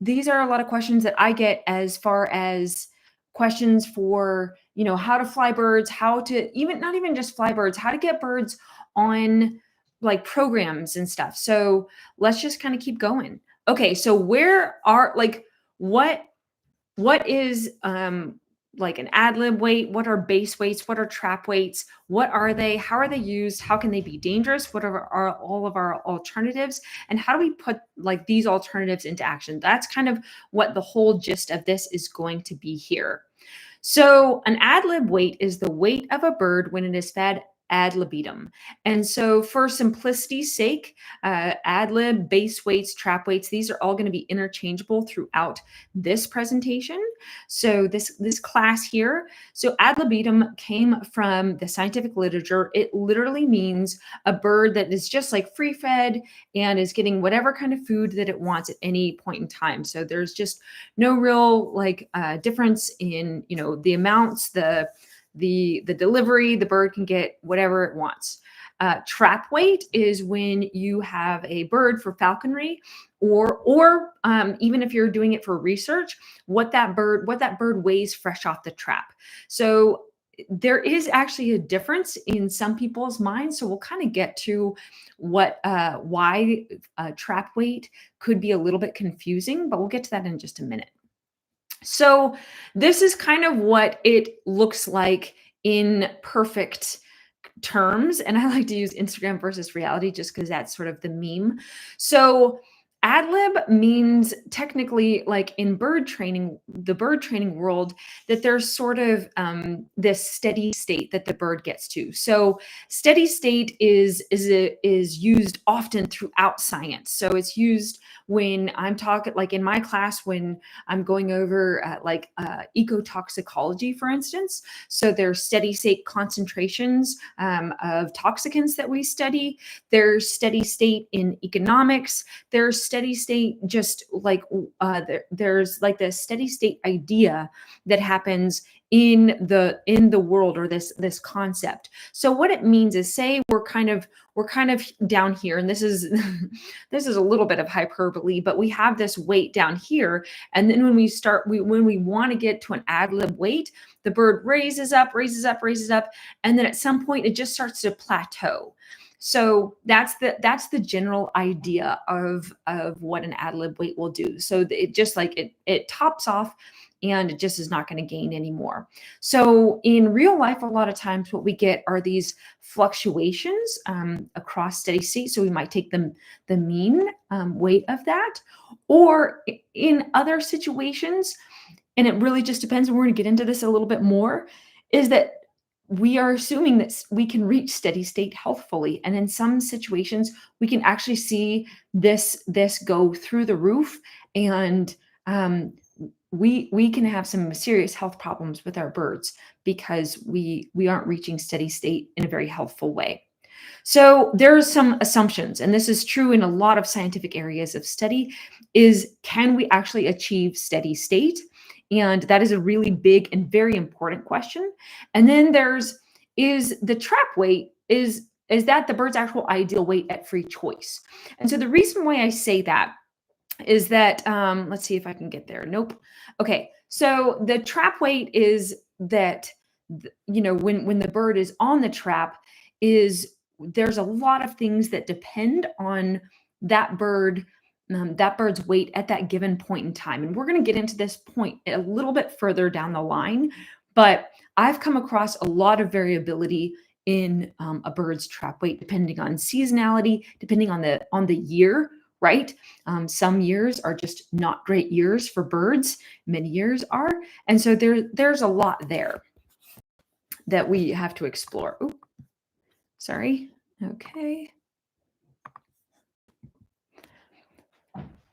these are a lot of questions that I get as far as questions for, how to fly birds, how to not even just fly birds, how to get birds on like programs and stuff. So let's just kind of keep going. Okay, so where are what is like an ad lib weight? What are base weights? What are trap weights? What are they? How are they used? How can they be dangerous? What are all of our alternatives? And how do we put like these alternatives into action? That's kind of what the whole gist of this is going to be here. So an ad lib weight is the weight of a bird when it is fed ad libitum. And so for simplicity's sake, ad lib, base weights, trap weights, these are all going to be interchangeable throughout this presentation. So this class here, so ad libitum came from the scientific literature. It literally means a bird that is just like free fed and is getting whatever kind of food that it wants at any point in time. So there's just no real difference in, the amounts, the delivery. The bird can get whatever it wants. Trap weight is when you have a bird for falconry, or even if you're doing it for research, what that bird weighs fresh off the trap. So there is actually a difference in some people's minds. So we'll kind of get to why trap weight could be a little bit confusing, but we'll get to that in just a minute. So this is kind of what it looks like in perfect terms. And I like to use Instagram versus reality just because that's sort of the meme. So ad lib means technically, like in bird training, the bird training world, that there's sort of this steady state that the bird gets to. So steady state is used often throughout science. So it's used when I'm talking, like in my class, when I'm going over ecotoxicology, for instance. So there's steady state concentrations of toxicants that we study. There's steady state in economics. There's steady state, just like there's like this steady state idea that happens in the world, or this concept. So what it means is, say we're kind of down here, and this is this is a little bit of hyperbole, but we have this weight down here, and then when we want to get to an ad lib weight, the bird raises up, and then at some point it just starts to plateau. So that's the general idea of what an ad lib weight will do. So it just like it tops off, and it just is not going to gain anymore. So in real life, a lot of times what we get are these fluctuations across steady state. So we might take the mean weight of that, or in other situations, and it really just depends, and we're going to get into this a little bit more, is that we are assuming that we can reach steady state healthfully. And in some situations, we can actually see this go through the roof, and we can have some serious health problems with our birds because we aren't reaching steady state in a very healthful way. So there's some assumptions, and this is true in a lot of scientific areas of study, is can we actually achieve steady state? And that is a really big and very important question. And then is the trap weight, is that the bird's actual ideal weight at free choice? And so the reason why I say that is that, let's see if I can get there. Nope. Okay. So the trap weight is that, when the bird is on the trap, there's a lot of things that depend on that bird's weight at that given point in time. And we're going to get into this point a little bit further down the line, but I've come across a lot of variability in a bird's trap weight, depending on seasonality, depending on the year, right? Some years are just not great years for birds. Many years are. And so there's a lot there that we have to explore. Ooh, sorry. Okay.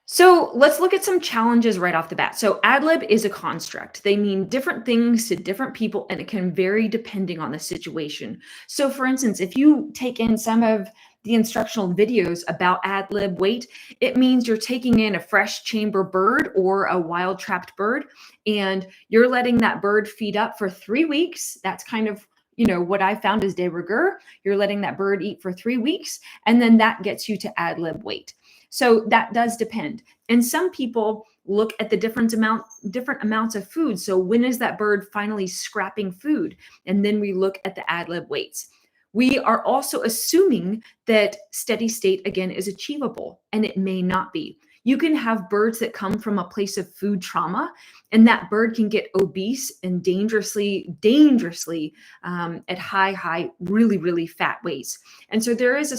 So let's look at some challenges right off the bat. So ad lib is a construct. They mean different things to different people, and it can vary depending on the situation. So for instance, if you take in some of the instructional videos about ad lib weight, it means you're taking in a fresh chamber bird or a wild trapped bird, and you're letting that bird feed up for 3 weeks. That's kind of what I found is de rigueur. You're letting that bird eat for 3 weeks, and then that gets you to ad lib weight. So that does depend. And some people look at the different amounts of food. So when is that bird finally scrapping food? And then we look at the ad lib weights. We are also assuming that steady state, again, is achievable, and it may not be. You can have birds that come from a place of food trauma, and that bird can get obese and dangerously at high, really, really fat weights. And so there is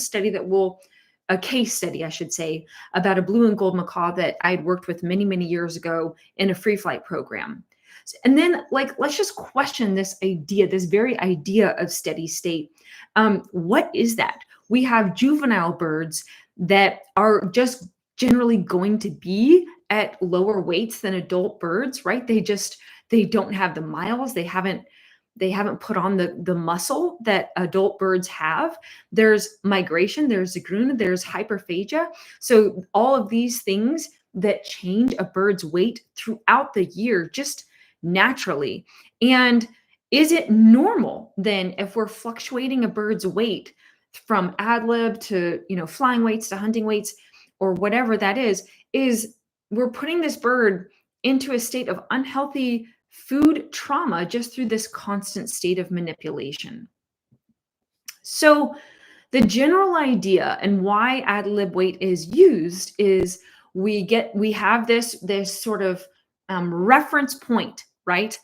a case study, I should say, about a blue and gold macaw that I'd worked with many, many years ago in a free flight program. And then, let's just question this very idea of steady state. What is that? We have juvenile birds that are just generally going to be at lower weights than adult birds, right? They don't have the miles. They haven't put on the muscle that adult birds have. There's migration, there's zagruna, there's hyperphagia. So all of these things that change a bird's weight throughout the year just naturally. And is it normal then, if we're fluctuating a bird's weight from ad lib to, flying weights to hunting weights or whatever that is we're putting this bird into a state of unhealthy food trauma just through this constant state of manipulation? So the general idea and why ad lib weight is used is we have this sort of reference point, right?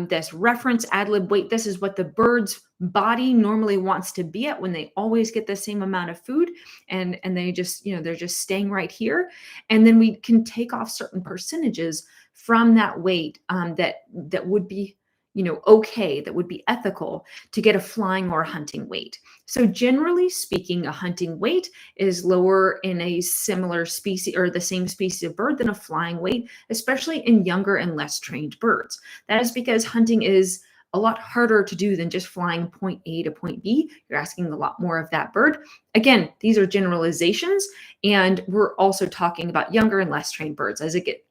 This reference ad lib weight. This is what the bird's body normally wants to be at when they always get the same amount of food, and they just, they're just staying right here. And then we can take off certain percentages from that weight that would be, okay, that would be ethical to get a flying or a hunting weight. So generally speaking, a hunting weight is lower in a similar species or the same species of bird than a flying weight, especially in younger and less trained birds. That is because hunting is a lot harder to do than just flying point A to point B. You're asking a lot more of that bird. Again, these are generalizations, and we're also talking about younger and less trained birds.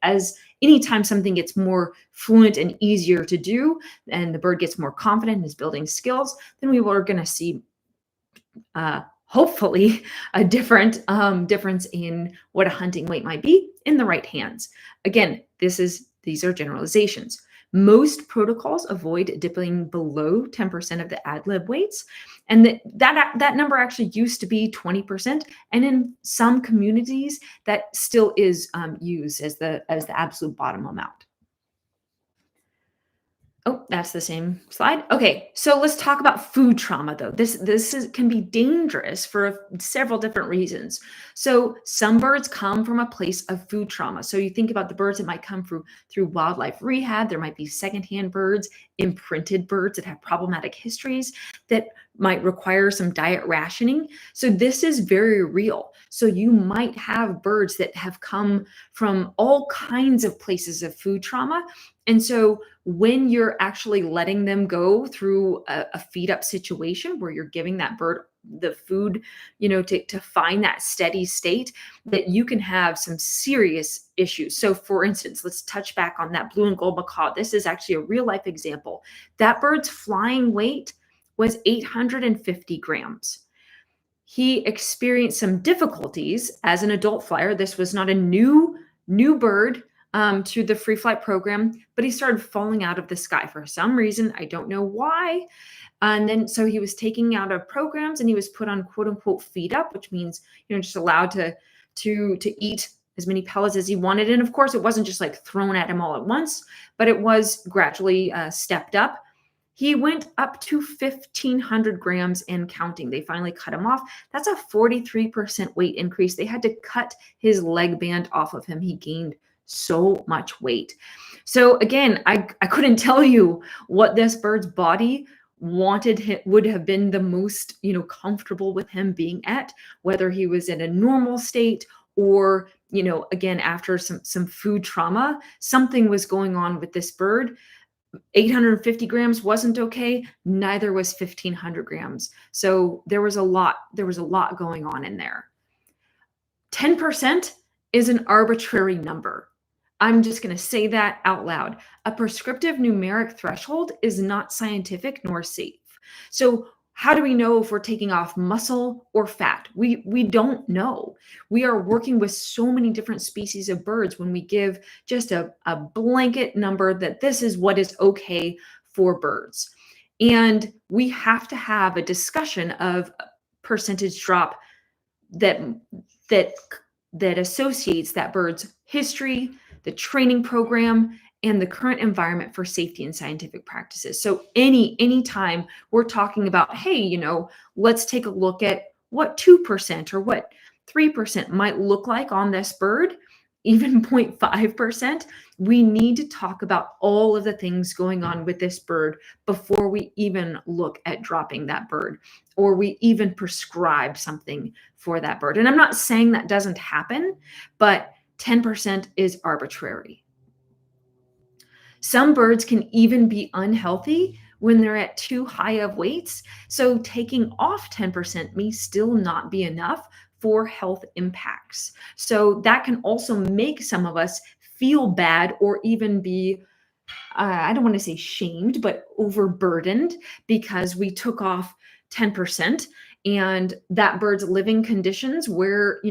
As anytime something gets more fluent and easier to do, and the bird gets more confident and is building skills, then we are going to see hopefully a difference in what a hunting weight might be in the right hands. Again, these are generalizations. Most protocols avoid dipping below 10% of the ad lib weights, and that number actually used to be 20%. And in some communities, that still is used as the absolute bottom amount. Oh, that's the same slide. Okay, so let's talk about food trauma, though. This can be dangerous for several different reasons. So some birds come from a place of food trauma. So you think about the birds that might come through wildlife rehab. There might be secondhand birds, imprinted birds that have problematic histories that might require some diet rationing. So this is very real. So you might have birds that have come from all kinds of places of food trauma. And so when you're actually letting them go through a feed up situation where you're giving that bird the food, to find that steady state, that you can have some serious issues. So for instance, let's touch back on that blue and gold macaw. This is actually a real life example. That bird's flying weight was 850 grams. He experienced some difficulties as an adult flyer. This was not a new bird to the free flight program, but he started falling out of the sky for some reason. I don't know why. And then, so he was taken out of programs and he was put on quote unquote feed up, which means, just allowed to eat as many pellets as he wanted. And of course, it wasn't just like thrown at him all at once, but it was gradually stepped up. He went up to 1,500 grams and counting. They finally cut him off. That's a 43% weight increase. They had to cut his leg band off of him. He gained so much weight. So again, I couldn't tell you what this bird's body would have been the most, comfortable with him being at, whether he was in a normal state or, again, after some food trauma. Something was going on with this bird. 850 grams wasn't okay. Neither was 1,500 grams. So there was a lot going on in there. 10% is an arbitrary number. I'm just going to say that out loud. A prescriptive numeric threshold is not scientific nor safe. So How do we know if we're taking off muscle or fat? We don't know. We are working with so many different species of birds when we give just a blanket number that this is what is okay for birds. And we have to have a discussion of percentage drop that that that associates that bird's history, the training program, and the current environment for safety and scientific practices. So anytime we're talking about, hey, let's take a look at what 2% or what 3% might look like on this bird, even 0.5%, we need to talk about all of the things going on with this bird before we even look at dropping that bird or we even prescribe something for that bird. And I'm not saying that doesn't happen, but 10% is arbitrary. Some birds can even be unhealthy when they're at too high of weights. So taking off 10% may still not be enough for health impacts. So that can also make some of us feel bad or even be, I don't want to say shamed, but overburdened because we took off 10% and that bird's living conditions where,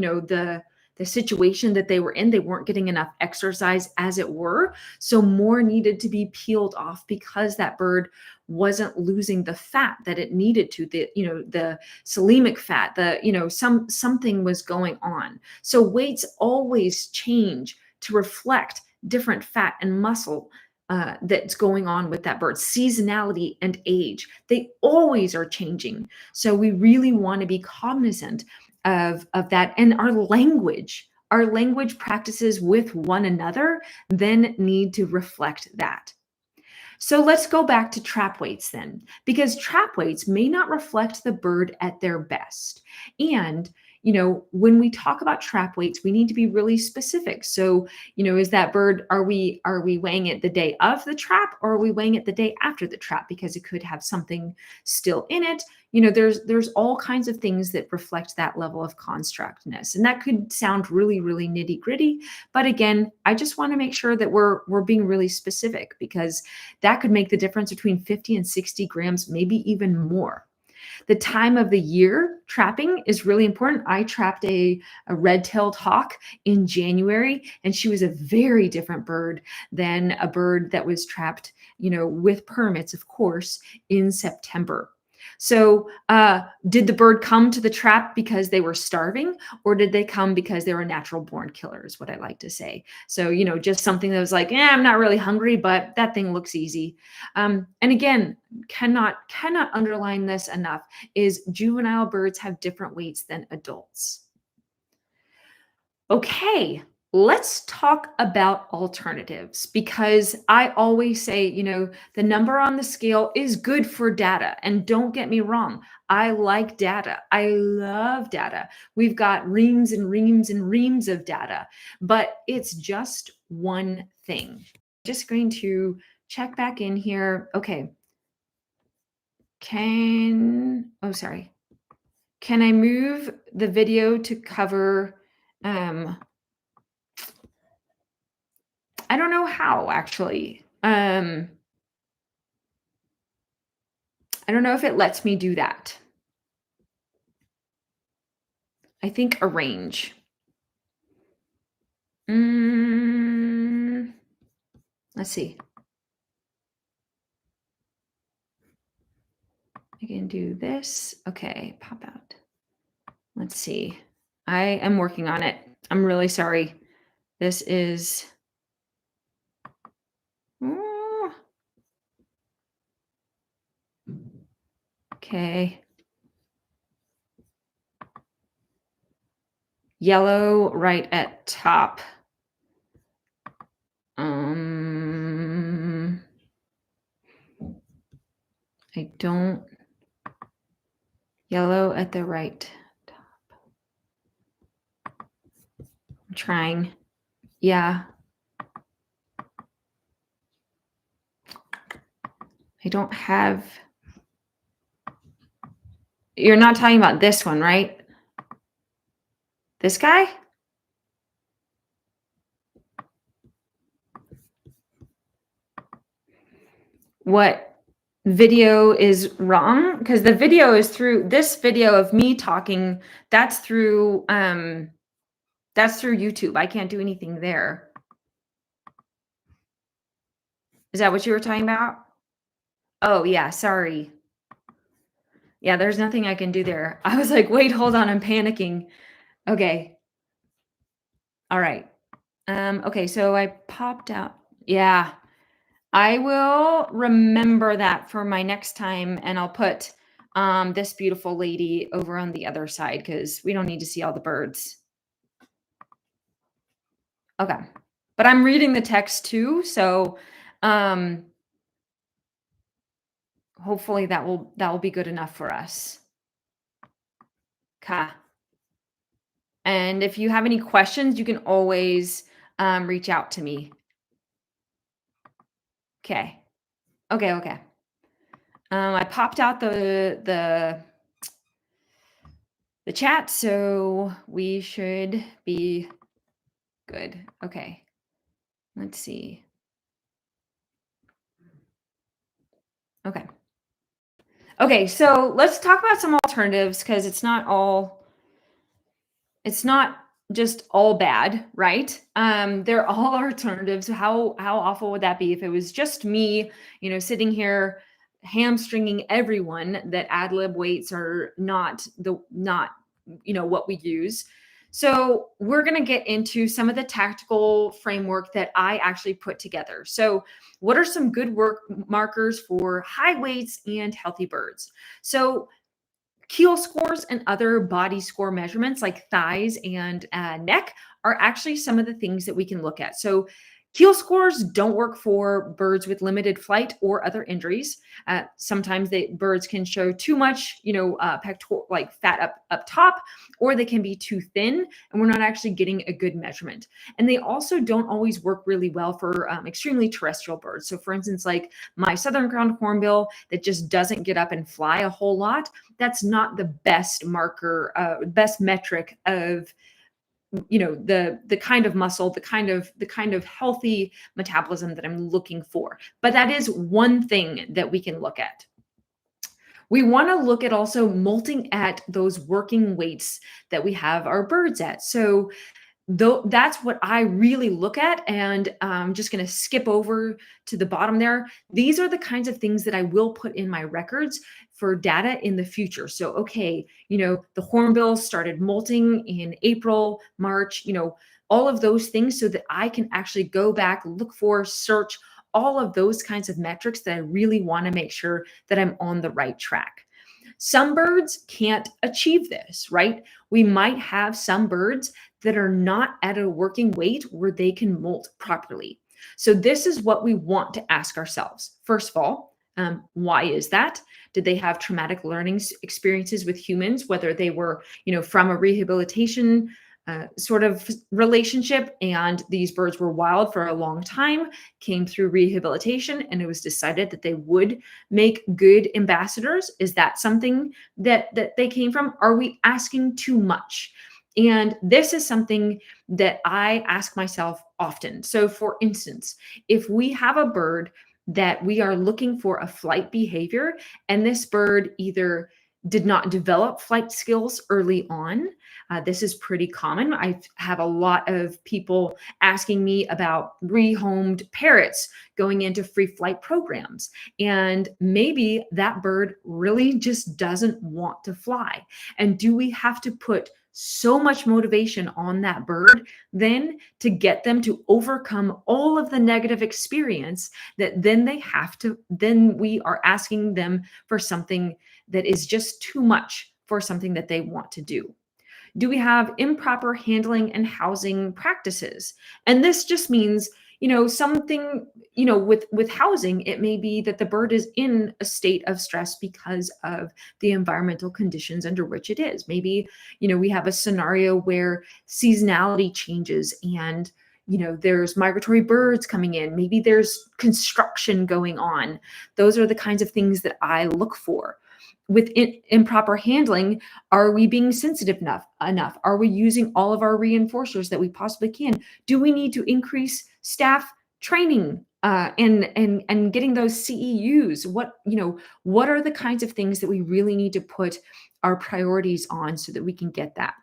the situation that they were in, they weren't getting enough exercise as it were. So more needed to be peeled off because that bird wasn't losing the fat that it needed to, the selenic fat, something was going on. So weights always change to reflect different fat and muscle that's going on with that bird. Seasonality and age, they always are changing. So we really want to be cognizant of that. And our language practices with one another then need to reflect that. So let's go back to trap weights then, because trap weights may not reflect the bird at their best. And when we talk about trap weights, we need to be really specific. So, is that bird, are we weighing it the day of the trap or are we weighing it the day after the trap? Because it could have something still in it. There's all kinds of things that reflect that level of constructness. And that could sound really, really nitty gritty. But again, I just want to make sure that we're being really specific because that could make the difference between 50 and 60 grams, maybe even more. The time of the year trapping is really important. I trapped a red-tailed hawk in January, and she was a very different bird than a bird that was trapped, with permits, of course, in September. So did the bird come to the trap because they were starving, or did they come because they were natural born killers, what I like to say. So, just something that was like, I'm not really hungry, but that thing looks easy. And again, cannot underline this enough, is juvenile birds have different weights than adults. Okay, let's talk about alternatives because I always say, the number on the scale is good for data. And don't get me wrong, I like data. I love data. We've got reams and reams and reams of data, but it's just one thing. Just going to check back in here. Okay. Can I move the video to cover, I don't know how actually. I don't know if it lets me do that. I think arrange. Let's see. I can do this. Okay, pop out. Let's see. I am working on it. I'm really sorry. This is... Okay. Yellow right at top. I don't... Yellow at the right top. I'm trying. Yeah. I don't have... You're not talking about this one, right? This guy? What Video is wrong because the video is through this video of me talking. That's through YouTube. I can't do anything there. Is that what you were talking about? Oh, yeah, sorry. Yeah, there's nothing I can do there. I was like, "Wait, hold on, I'm panicking." Okay. All right. Okay, so I popped out. Yeah. I will remember that for my next time, and I'll put this beautiful lady over on the other side because we don't need to see all the birds. Okay. But I'm reading the text too, so um hopefully that will be good enough for us. Okay. And if you have any questions, you can always reach out to me. Okay. Okay, okay. I popped out the chat, so we should be good. Okay. Let's see. Okay. Okay, so let's talk about some alternatives because it's not just all bad, right? They're all alternatives. How awful would that be if it was just me, sitting here hamstringing everyone that ad lib weights are not what we use. So we're going to get into some of the tactical framework that I actually put together. So what are some good work markers for high weights and healthy birds? So keel scores and other body score measurements like thighs and neck are actually some of the things that we can look at. So keel scores don't work for birds with limited flight or other injuries. Sometimes birds can show too much, like fat up top, or they can be too thin, and we're not actually getting a good measurement. And they also don't always work really well for extremely terrestrial birds. So, for instance, like my southern crowned hornbill that just doesn't get up and fly a whole lot, that's not the best marker, best metric of the kind of muscle, the kind of healthy metabolism that I'm looking for. But that is one thing that we can look at. We want to look at also molting at those working weights that we have our birds at. So though that's what I really look at, and I'm just going to skip over to the bottom there. These are the kinds of things that I will put in my records for data in the future. So, okay, the hornbill started molting in April, March, all of those things so that I can actually go back, look for, search all of those kinds of metrics that I really want to make sure that I'm on the right track. Some birds can't achieve this, right? We might have some birds that are not at a working weight where they can molt properly. So this is what we want to ask ourselves. First of all, why is that? Did they have traumatic learning experiences with humans, whether they were, from a rehabilitation sort of relationship, and these birds were wild for a long time, came through rehabilitation, and it was decided that they would make good ambassadors? Is that something that they came from? Are we asking too much? And this is something that I ask myself often. So, for instance, if we have a bird that we are looking for a flight behavior, and this bird either did not develop flight skills early on. This is pretty common. I have a lot of people asking me about rehomed parrots going into free flight programs. And maybe that bird really just doesn't want to fly. And do we have to put so much motivation on that bird then to get them to overcome all of the negative experience that then we are asking them for something that is just too much for something that they want to do? Do we have improper handling and housing practices? And this just means, something, with housing, it may be that the bird is in a state of stress because of the environmental conditions under which it is. Maybe, we have a scenario where seasonality changes and there's migratory birds coming in. Maybe there's construction going on. Those are the kinds of things that I look for. With improper handling, are we being sensitive enough? Are we using all of our reinforcers that we possibly can? Do we need to increase staff training and getting those CEUs. What are the kinds of things that we really need to put our priorities on so that we can get that?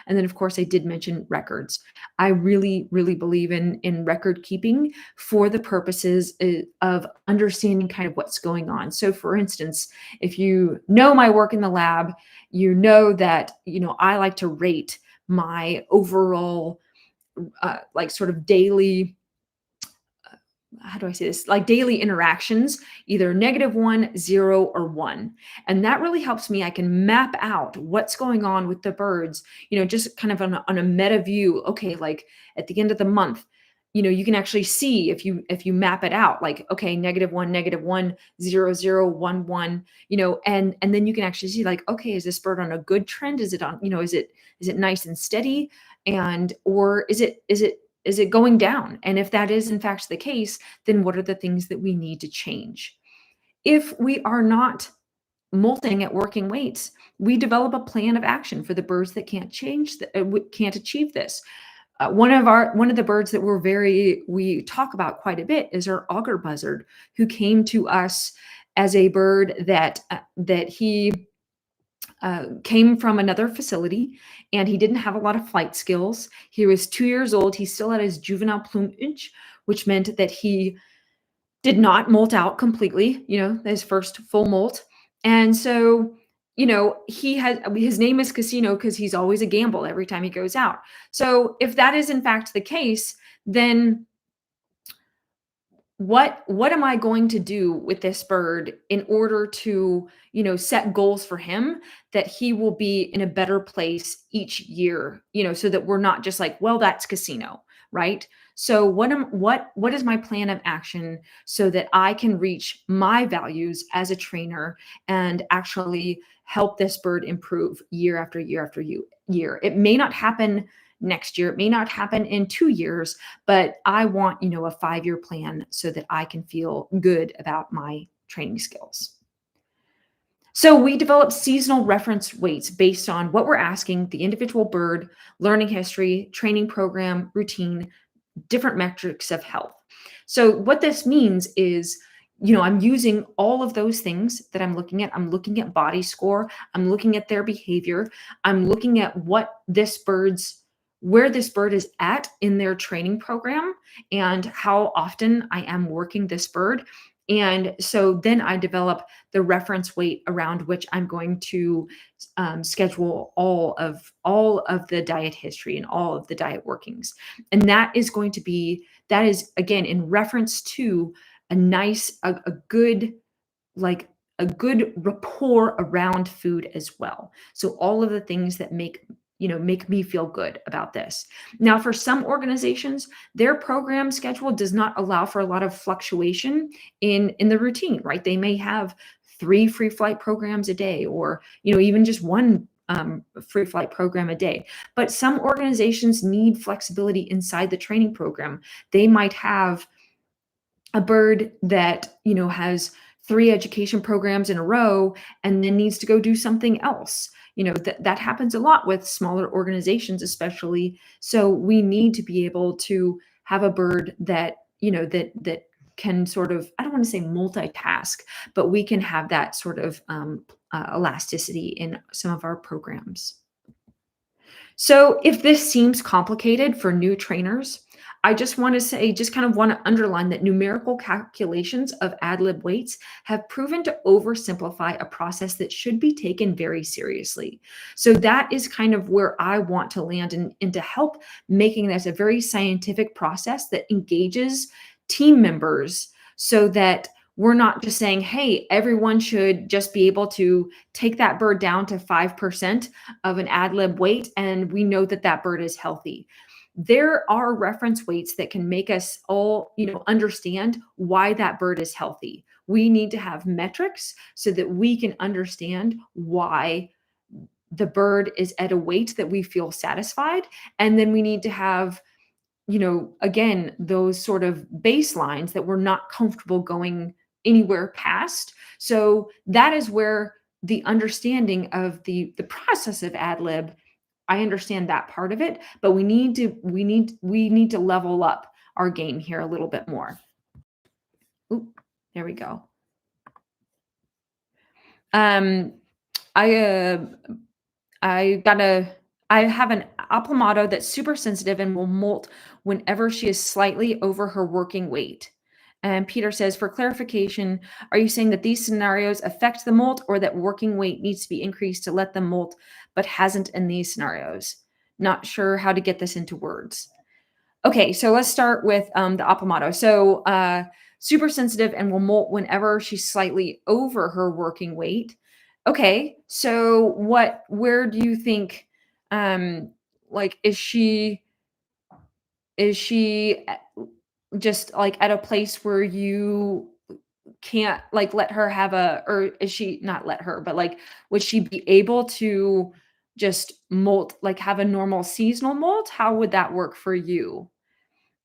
And then, of course, I did mention records. I really, really believe in record keeping for the purposes of understanding kind of what's going on. So, for instance, if you know my work in the lab, you know that I like to rate my overall like sort of daily, how do I say this? Like daily interactions, either -1, 0, or 1. And that really helps me. I can map out what's going on with the birds, just kind of on a meta view. Okay, like at the end of the month, you can actually see if you map it out, like, okay, -1, -1, 0, 0, 1, 1, and then you can actually see, like, okay, is this bird on a good trend? Is it on, is it nice and steady? And or is it going down? And if that is in fact the case, then what are the things that we need to change? If we are not molting at working weights, we develop a plan of action for the birds that can't can't achieve this. One of the birds that we talk about quite a bit is our auger buzzard, who came to us as a bird that he came from another facility, and he didn't have a lot of flight skills. He was 2 years old. He still had his juvenile plumage, which meant that he did not molt out completely, his first full molt. And so, his name is Casino because he's always a gamble every time he goes out. So if that is in fact the case, then what am I going to do with this bird in order to, set goals for him that he will be in a better place each year, so that we're not just like, well, that's Casino, right? So what is my plan of action so that I can reach my values as a trainer and actually help this bird improve year after year after year? It may not happen next year. It may not happen in 2 years, but I want, a 5-year plan so that I can feel good about my training skills. So we develop seasonal reference weights based on what we're asking the individual bird, learning history, training program, routine, different metrics of health. So what this means is, I'm using all of those things that I'm looking at. I'm looking at body score. I'm looking at their behavior. I'm looking at where this bird is at in their training program and how often I am working this bird. And so then I develop the reference weight around which I'm going to schedule all of the diet history and all of the diet workings. And that is again in reference to a good, like a good rapport around food as well. So all of the things that make me feel good about this. Now, for some organizations, their program schedule does not allow for a lot of fluctuation in the routine, right? They may have 3 free flight programs a day, or even just one free flight program a day. But some organizations need flexibility inside the training program. They might have a bird that has 3 education programs in a row and then needs to go do something else. That happens a lot with smaller organizations, especially. So we need to be able to have a bird that that can sort of, I don't want to say multitask, but we can have that sort of elasticity in some of our programs. So if this seems complicated for new trainers, I just want to underline that numerical calculations of ad lib weights have proven to oversimplify a process that should be taken very seriously. So that is kind of where I want to land and to help making this a very scientific process that engages team members so that we're not just saying, hey, everyone should just be able to take that bird down to 5% of an ad lib weight, and we know that that bird is healthy. There are reference weights that can make us all, understand why that bird is healthy. We need to have metrics so that we can understand why the bird is at a weight that we feel satisfied. And then we need to have, again, those sort of baselines that we're not comfortable going anywhere past. So that is where the understanding of the process of ad lib, I understand that part of it, but we need to level up our game here a little bit more. Oop, there we go. Um, I I got a I have an Aplomado that's super sensitive and will molt whenever she is slightly over her working weight. And Peter says, for clarification, are you saying that these scenarios affect the molt or that working weight needs to be increased to let them molt, but hasn't in these scenarios? Not sure how to get this into words. Okay, so let's start with the Apamato. So super sensitive and will molt whenever she's slightly over her working weight. Okay, so where do you think, like, is she just like at a place where you can't like let her have a, or is she not let her, but like, would she be able to just molt, like have a normal seasonal molt? How would that work for you?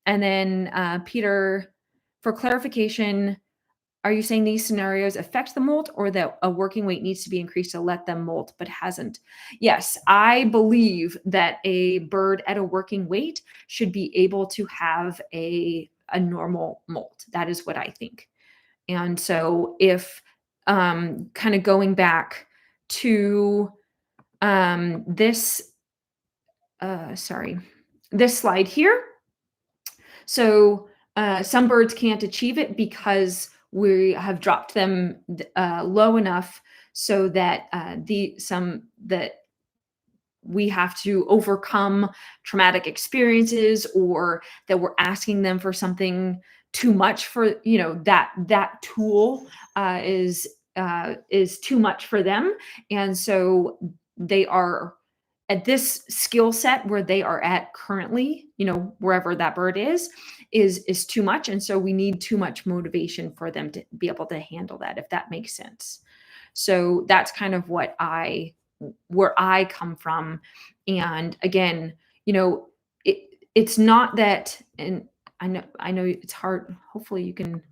And then, Peter, for clarification, are you saying these scenarios affect the molt or that a working weight needs to be increased to let them molt but hasn't? Yes, I believe that a bird at a working weight should be able to have a normal molt. That is what I think. And so if kind of going back to this sorry, this slide here. So some birds can't achieve it because we have dropped them low enough so that that we have to overcome traumatic experiences, or that we're asking them for something too much for, that tool is too much for them, and so they are at this skill set where they are at currently, wherever that bird is too much. And so we need too much motivation for them to be able to handle that, if that makes sense. So that's kind of where I come from. And again, it's not that, and I know it's hard. Hopefully you can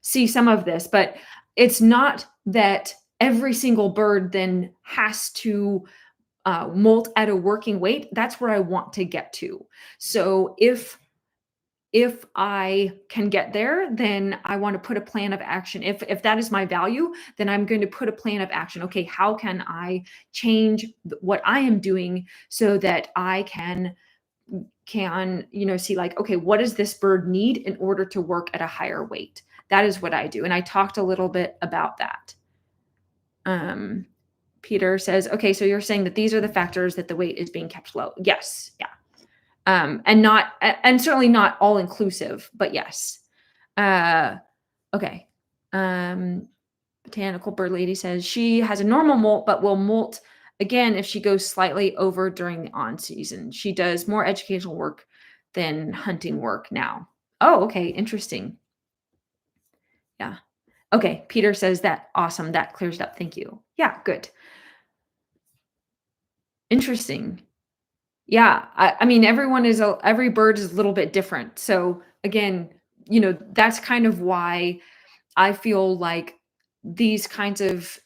see some of this, but it's not that every single bird then has to molt at a working weight. That's where I want to get to. So if I can get there, then I want to put a plan of action. If that is my value, then I'm going to put a plan of action. Okay, how can I change what I am doing so that I can see, like, okay, what does this bird need in order to work at a higher weight? That is what I do. And I talked a little bit about that. Peter says, okay, so you're saying that these are the factors that the weight is being kept low. Yes. Yeah. And certainly not all inclusive, but yes. Okay. Botanical bird lady says she has a normal molt, but will molt again if she goes slightly over during the on season. She does more educational work than hunting work now. Oh, okay. Interesting. Yeah. Okay. Peter says that. Awesome. That clears it up. Thank you. Yeah. Good. Interesting. Yeah, I mean, every bird is a little bit different. So again, that's kind of why I feel like these kinds of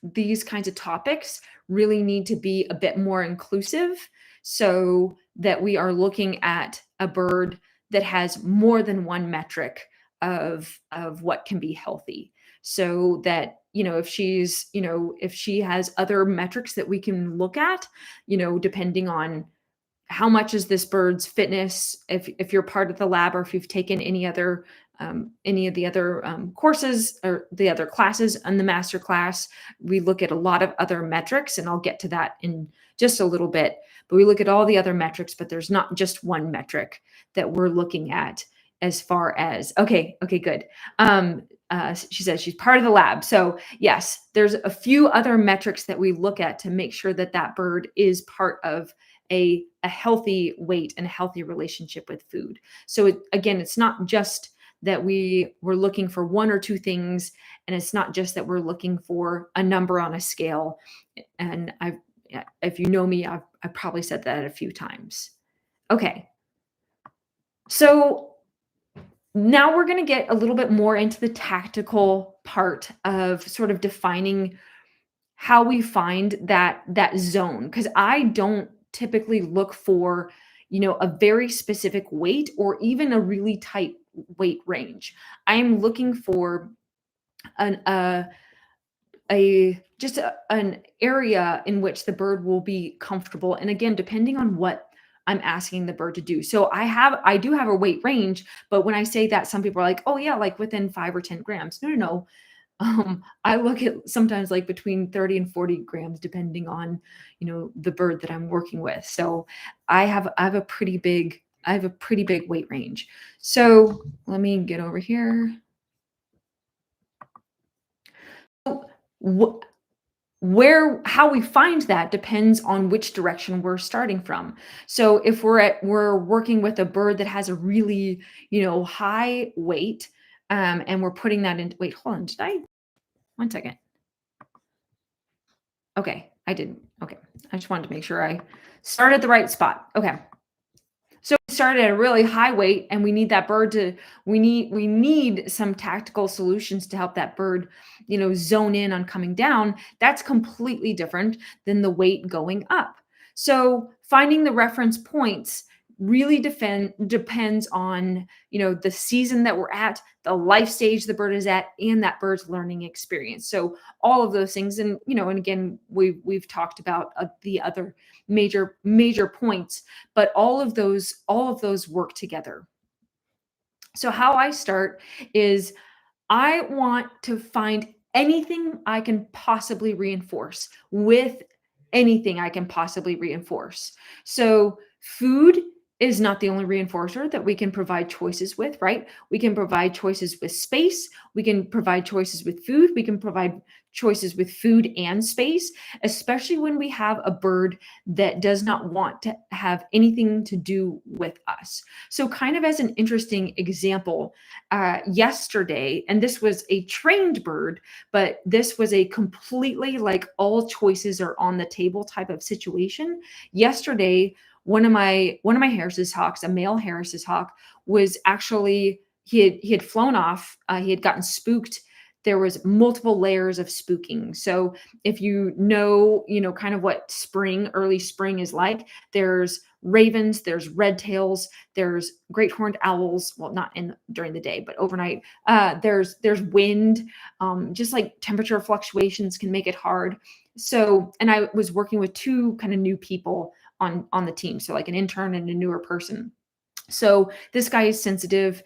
topics really need to be a bit more inclusive, so that we are looking at a bird that has more than one metric of what can be healthy. So that, if she has other metrics that we can look at, depending on how much is this bird's fitness, if you're part of the lab, or if you've taken any of the other courses or the other classes on the master class. We look at a lot of other metrics, and I'll get to that in just a little bit, but we look at all the other metrics, but there's not just one metric that we're looking at. As far as, okay, good. She says she's part of the lab. So yes, there's a few other metrics that we look at to make sure that that bird is part of a healthy weight and a healthy relationship with food. So again, it's not just that we're looking for one or two things, and it's not just that we're looking for a number on a scale. And if you know me, I've probably said that a few times. Okay. So now we're going to get a little bit more into the tactical part of sort of defining how we find that zone, because I don't typically look for, a very specific weight or even a really tight weight range. I'm looking for an a just an area in which the bird will be comfortable. And again, depending on what I'm asking the bird to do. So I do have a weight range, but when I say that, some people are like, oh yeah, like within 5 or 10 grams. No, no, no. I look at sometimes like between 30 and 40 grams, depending on, the bird that I'm working with. So I have a pretty big weight range. So let me get over here. Wh- how we find that depends on which direction we're starting from. So if we're working with a bird that has a really, high weight, and we're putting that in. Wait, hold on. Did I? One second. Okay, I didn't. Okay, I just wanted to make sure I started the right spot. Okay. So we started at a really high weight, and we need that bird to we need some tactical solutions to help that bird, zone in on coming down. That's completely different than the weight going up. So finding the reference points really depends on, the season that we're at, the life stage the bird is at, and that bird's learning experience. So all of those things, and and again, we've talked about the other major points, but all of those work together. So how I start is I want to find anything I can possibly reinforce with anything I can possibly reinforce. So food is not the only reinforcer that we can provide choices with, right? We can provide choices with space. We can provide choices with food. We can provide choices with food and space, especially when we have a bird that does not want to have anything to do with us. So, kind of as an interesting example, yesterday, and this was a trained bird, but this was a completely like all choices are on the table type of situation. Yesterday, one of my Harris's hawks, a male Harris's hawk, was actually he had flown off. He had gotten spooked. There was multiple layers of spooking. So if kind of what early spring is like, there's ravens, there's red tails, there's great horned owls. Well, not during the day, but overnight. There's wind. Just like temperature fluctuations can make it hard. So, and I was working with two kind of new people on the team, so like an intern and a newer person. So this guy is sensitive,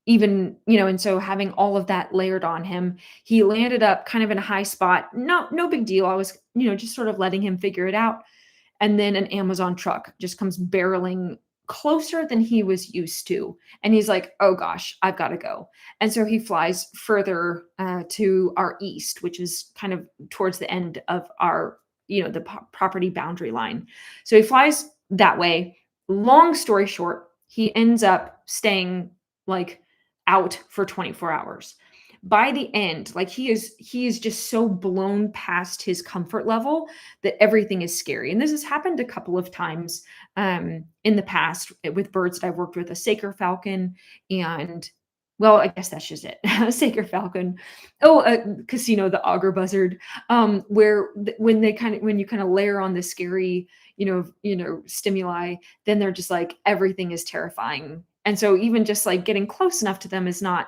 even, and so having all of that layered on him, he landed up kind of in a high spot. No big deal. I was, just sort of letting him figure it out. And then an Amazon truck just comes barreling closer than he was used to. And he's like, oh gosh, I've got to go. And so he flies further to our east, which is kind of towards the end of our, the property boundary line. So he flies that way. Long story short, he ends up staying like out for 24 hours. By the end, like he is just so blown past his comfort level that everything is scary. And this has happened a couple of times in the past with birds that I've worked with, a Saker falcon, and well, I guess that's just it. A Saker falcon. Oh, a casino, the auger buzzard, when you kind of layer on the scary, stimuli, then they're just like everything is terrifying. And so even just like getting close enough to them is not,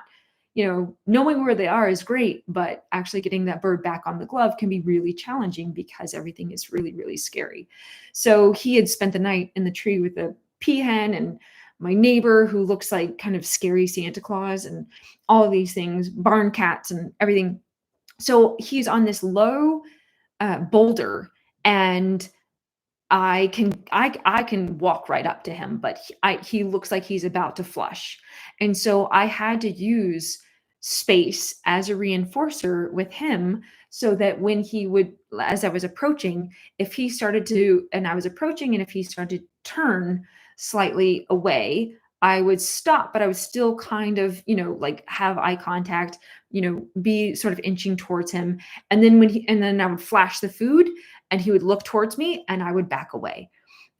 knowing where they are is great, but actually getting that bird back on the glove can be really challenging because everything is really, really scary. So he had spent the night in the tree with a peahen and my neighbor who looks like kind of scary Santa Claus and all of these things, barn cats and everything. So he's on this low boulder, and I can walk right up to him, but he looks like he's about to flush. And so I had to use space as a reinforcer with him so that when he would, as I was approaching, if he started to, and I was approaching, and if he started to turn slightly away, I would stop, but I would still kind of, like have eye contact, be sort of inching towards him. And then I would flash the food, and he would look towards me, and I would back away.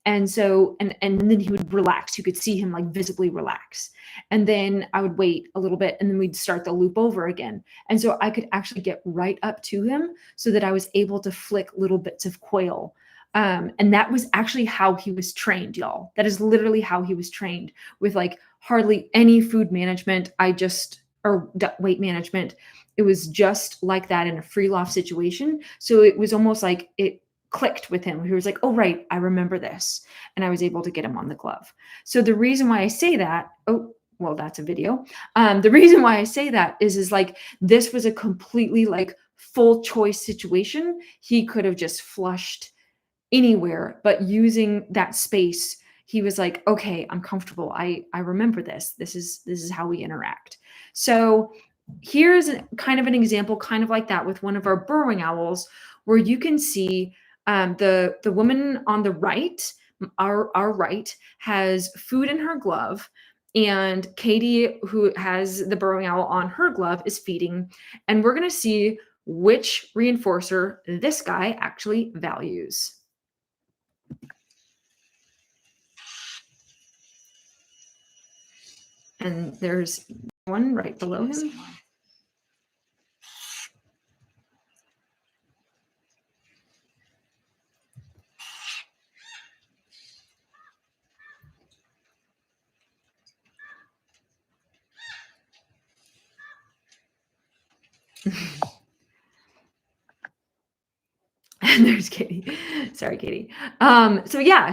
And so, and then he would relax. You could see him like visibly relax. And then I would wait a little bit, and then we'd start the loop over again. And so I could actually get right up to him so that I was able to flick little bits of quail. And that was actually how he was trained, y'all. That is literally how he was trained, with like hardly any food management. I just or weight management. It was just like that in a free loft situation. So it was almost like it clicked with him. He was like, oh, right, I remember this. And I was able to get him on the glove. So the reason why I say that, oh, well, that's a video. The reason why I say that is like, this was a completely like full choice situation. He could have just flushed anywhere, but using that space, he was like, okay, I'm comfortable. I remember this. This is how we interact. So here's kind of an example, kind of like that with one of our burrowing owls, where you can see the woman on the right, our right, has food in her glove, and Katie, who has the burrowing owl on her glove, is feeding. And we're going to see which reinforcer this guy actually values. And there's one right below him. And there's Katie. Sorry, Katie. So yeah,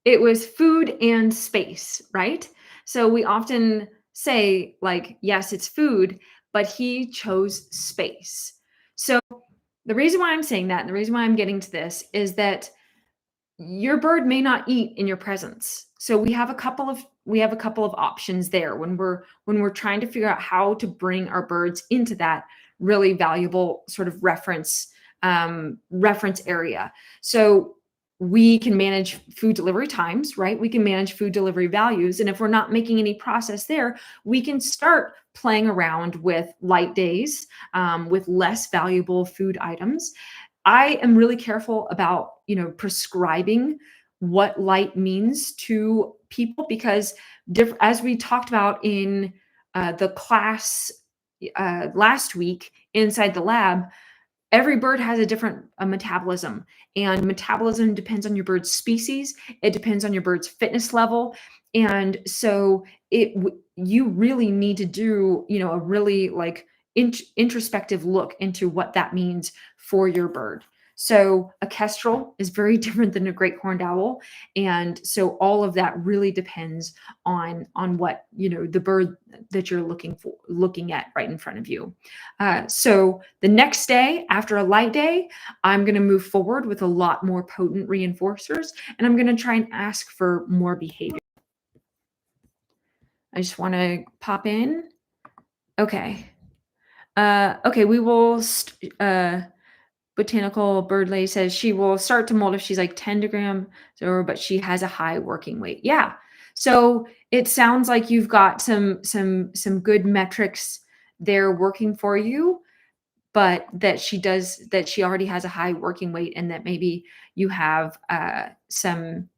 it was food and space, right? So we often say like, yes, it's food, but he chose space. So the reason why I'm saying that, and the reason why I'm getting to this, is that your bird may not eat in your presence. So we have a couple of options there when we're trying to figure out how to bring our birds into that really valuable sort of reference area. So we can manage food delivery times, right? We can manage food delivery values. And if we're not making any process there, we can start playing around with light days, with less valuable food items. I am really careful about, prescribing what light means to people, because as we talked about in the class last week inside the lab, every bird has a different metabolism, and metabolism depends on your bird's species. It depends on your bird's fitness level. And so you really need to do, a really like introspective look into what that means for your bird. So a kestrel is very different than a great horned owl. And so all of that really depends on what, the bird that you're looking at right in front of you. So the next day, after a light day, I'm going to move forward with a lot more potent reinforcers, and I'm going to try and ask for more behavior. I just want to pop in. Okay. Okay, we will Botanical Birdlay says she will start to molt if she's like 10 grams, but she has a high working weight. Yeah. So it sounds like you've got some good metrics there working for you, but that she already has a high working weight, and that maybe you have some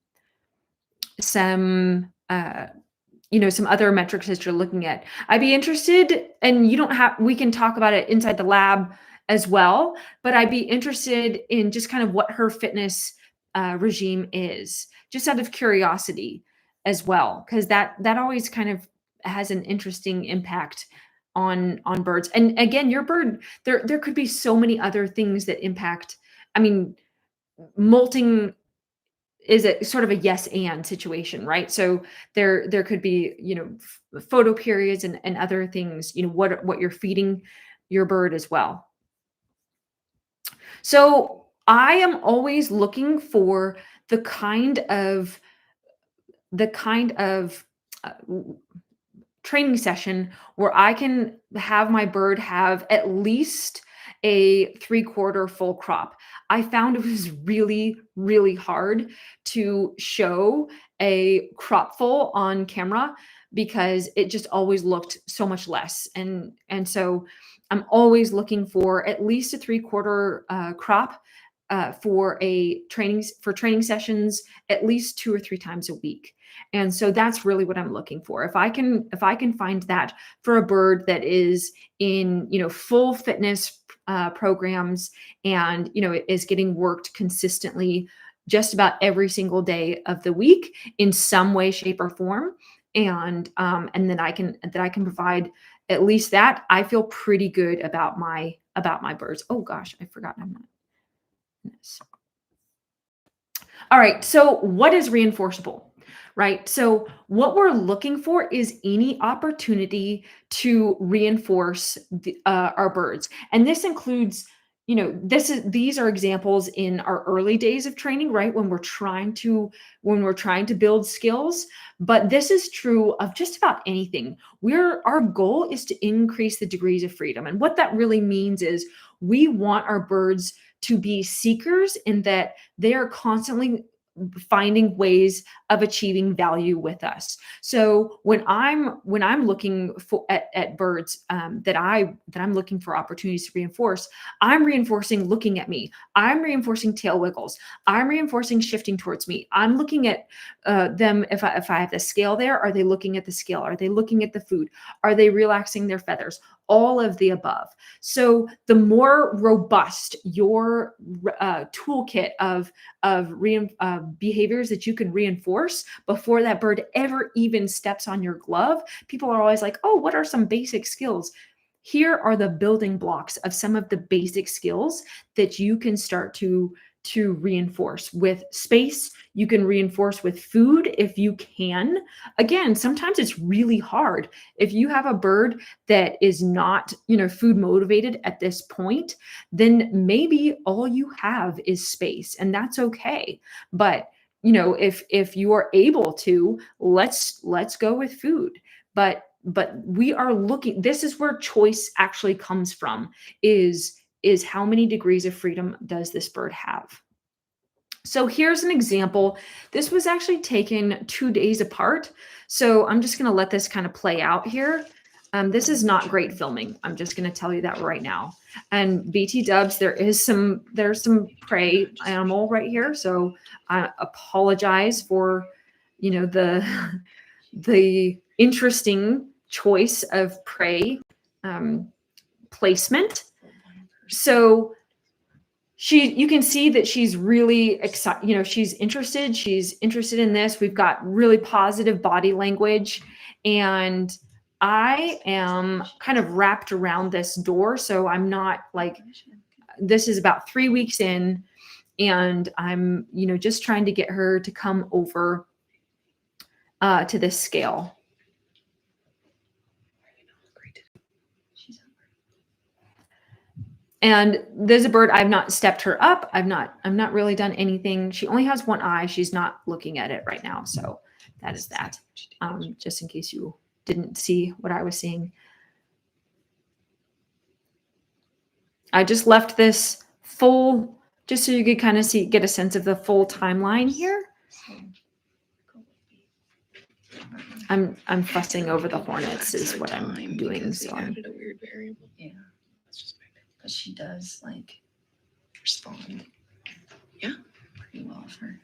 other metrics that you're looking at. I'd be interested, and we can talk about it inside the lab as well, but I'd be interested in just kind of what her fitness regime is, just out of curiosity as well, because that always kind of has an interesting impact on birds. And again, your bird, there could be so many other things that impact. I mean, molting is a sort of a yes and situation, right? So there could be, photo periods and other things, what you're feeding your bird as well. So I am always looking for the kind of uh, training session where I can have my bird have at least a 3/4 full crop. I found it was really, really hard to show a crop full on camera because it just always looked so much less. And so I'm always looking for at least a 3/4 crop for training sessions, at least 2 or 3 times a week. And so that's really what I'm looking for. If I can find that for a bird that is in, full fitness programs, and, is getting worked consistently just about every single day of the week in some way, shape, or form. And then I can provide at least that I feel pretty good about my birds. Oh gosh, I forgot I'm not. Yes. All right, so what is reinforceable? Right? So what we're looking for is any opportunity to reinforce our birds. And this includes, these are examples in our early days of training, right? When we're trying to build skills, but this is true of just about anything. Our goal is to increase the degrees of freedom. And what that really means is we want our birds to be seekers in that they are constantly finding ways of achieving value with us. So when I'm looking for at birds that I'm looking for opportunities to reinforce, I'm reinforcing looking at me. I'm reinforcing tail wiggles. I'm reinforcing shifting towards me. I'm looking at them. If I have the scale there, are they looking at the scale? Are they looking at the food? Are they relaxing their feathers? All of the above. So the more robust your toolkit of behaviors that you can reinforce before that bird ever even steps on your glove, people are always like, oh, what are some basic skills? Here are the building blocks of some of the basic skills that you can start to reinforce with space. You can reinforce with food if you can. Again, sometimes it's really hard. If you have a bird that is not, food motivated at this point, then maybe all you have is space, and that's okay. But if you are able to, let's go with food. But we are looking, this is where choice actually comes from, is how many degrees of freedom does this bird have? So here's an example. This was actually taken 2 days apart. So I'm just going to let this kind of play out here. This is not great filming. I'm just going to tell you that right now. And BT dubs, there's some prey animal right here. So I apologize for, the interesting choice of prey placement. So you can see that she's really excited, she's interested in this. We've got really positive body language, and I am kind of wrapped around this door. So I'm not like, this is about 3 weeks in, and I'm, just trying to get her to come over to this scale. And there's a bird, I've not stepped her up. I'm not really done anything. She only has one eye. She's not looking at it right now. So that is that, just in case you didn't see what I was seeing. I just left this full, just so you could kind of get a sense of the full timeline here. I'm fussing over the hornets is what I'm doing. So added a weird variable. Yeah. But she does like respond. Yeah. Pretty well for her.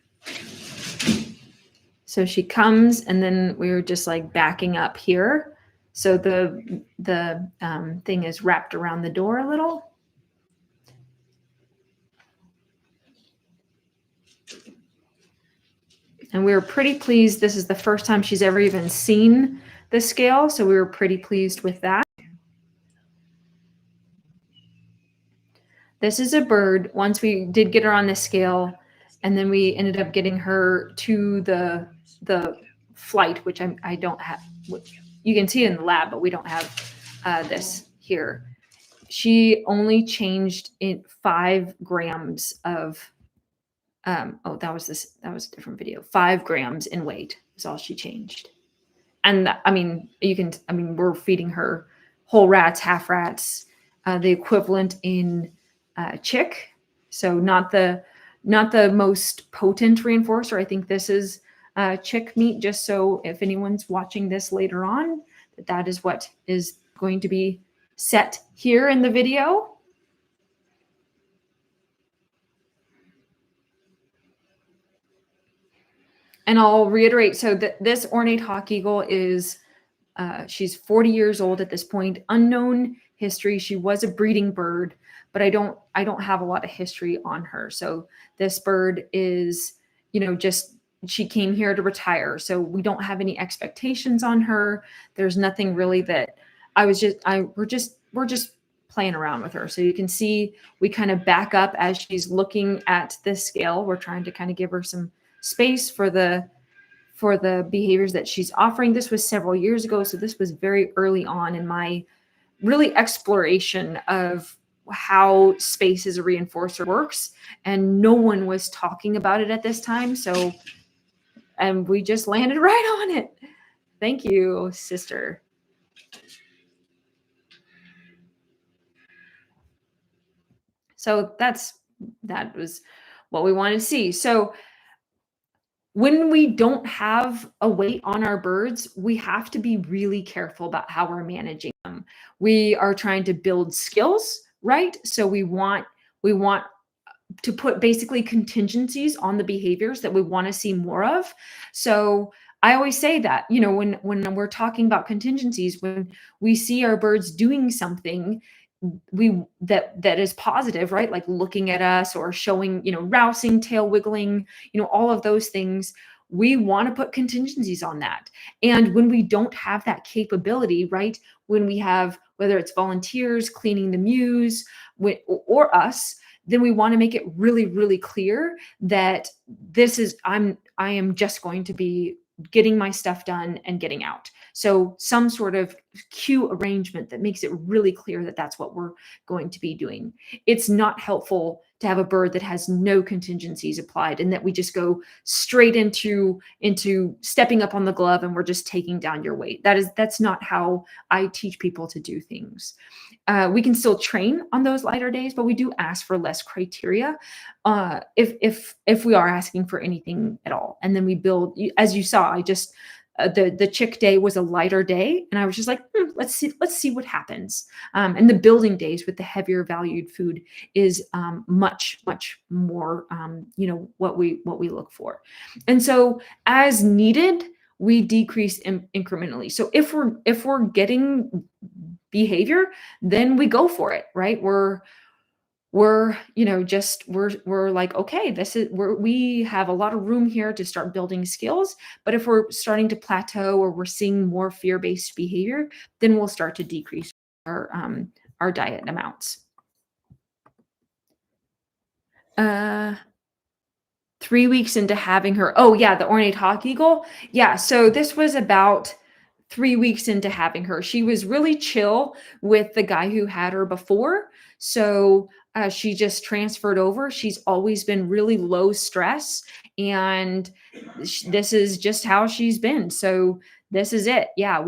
So she comes, and then we were just like backing up here. So the thing is wrapped around the door a little. And we were pretty pleased. This is the first time she's ever even seen the scale. So we were pretty pleased with that. This is a bird. Once we did get her on the scale, and then we ended up getting her to the flight, which I don't have. You can see it in the lab, but we don't have this here. She only changed in 5 grams of. Oh, that was a different video. 5 grams in weight is all she changed. And we're feeding her whole rats, half rats, the equivalent in chick. So not the most potent reinforcer. I think this is chick meat, just so if anyone's watching this later on, that is what is going to be set here in the video. And I'll reiterate, so this ornate hawk eagle is, she's 40 years old at this point, unknown history. She was a breeding bird, but I don't have a lot of history on her. So this bird is, she came here to retire. So we don't have any expectations on her. There's nothing really that we're just playing around with her. So you can see we kind of back up as she's looking at this scale. We're trying to kind of give her some space for the behaviors that she's offering. This was several years ago, so this was very early on in my really exploration of how space as a reinforcer works, and no one was talking about it at this time. So, and we just landed right on it. Thank you, sister. So that was what we wanted to see. So when we don't have a weight on our birds, we have to be really careful about how we're managing them. We are trying to build skills, right? So we want to put basically contingencies on the behaviors that we want to see more of. So I always say that, when we're talking about contingencies, when we see our birds doing something we that is positive, right? Like looking at us or showing, rousing, tail wiggling, all of those things. We want to put contingencies on that. And when we don't have that capability, right? When we have, whether it's volunteers cleaning the mews or us, then we want to make it really, really clear that I am just going to be getting my stuff done and getting out. So some sort of cue arrangement that makes it really clear that that's what we're going to be doing. It's not helpful to have a bird that has no contingencies applied and that we just go straight into stepping up on the glove and we're just taking down your weight. That's not how I teach people to do things. We can still train on those lighter days, but we do ask for less criteria if we are asking for anything at all. And then we build, as you saw, I just the chick day was a lighter day, and I was just like, let's see what happens. And the building days with the heavier valued food is much more what we look for. And so as needed, we decrease incrementally. So if we're getting behavior, then we go for it, right? We're like, okay, we have a lot of room here to start building skills. But if we're starting to plateau or we're seeing more fear-based behavior, then we'll start to decrease our diet amounts. 3 weeks into having her. Oh yeah, the ornate hawk eagle. Yeah, so this was about 3 weeks into having her. She was really chill with the guy who had her before. So she just transferred over. She's always been really low stress, and this is just how she's been. So this is it. Yeah,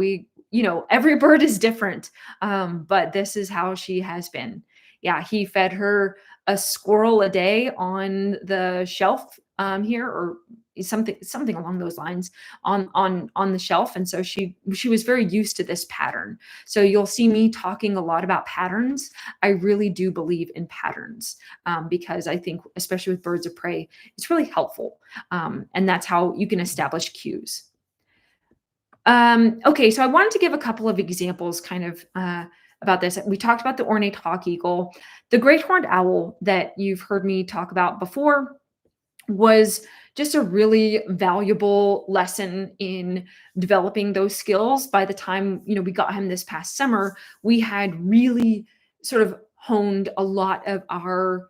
every bird is different, but this is how she has been. Yeah, he fed her a squirrel a day on the shelf here, or something along those lines on the shelf. And so she was very used to this pattern. So you'll see me talking a lot about patterns. I really do believe in patterns, because I think, especially with birds of prey, it's really helpful. And that's how you can establish cues. Okay, so I wanted to give a couple of examples kind of about this. We talked about the ornate hawk eagle. The great horned owl that you've heard me talk about before was just a really valuable lesson in developing those skills. By the time, we got him this past summer, we had really sort of honed a lot of our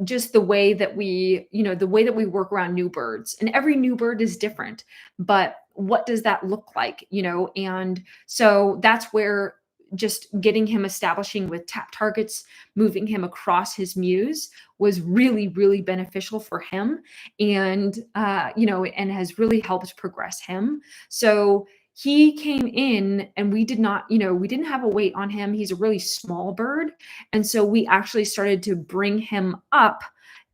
just the way that we work around new birds. And every new bird is different, but what does that look like? And so that's where just getting him establishing with tap targets, moving him across his mews was really, really beneficial for him. And and has really helped progress him. So he came in and we didn't have a weight on him. He's a really small bird. And so we actually started to bring him up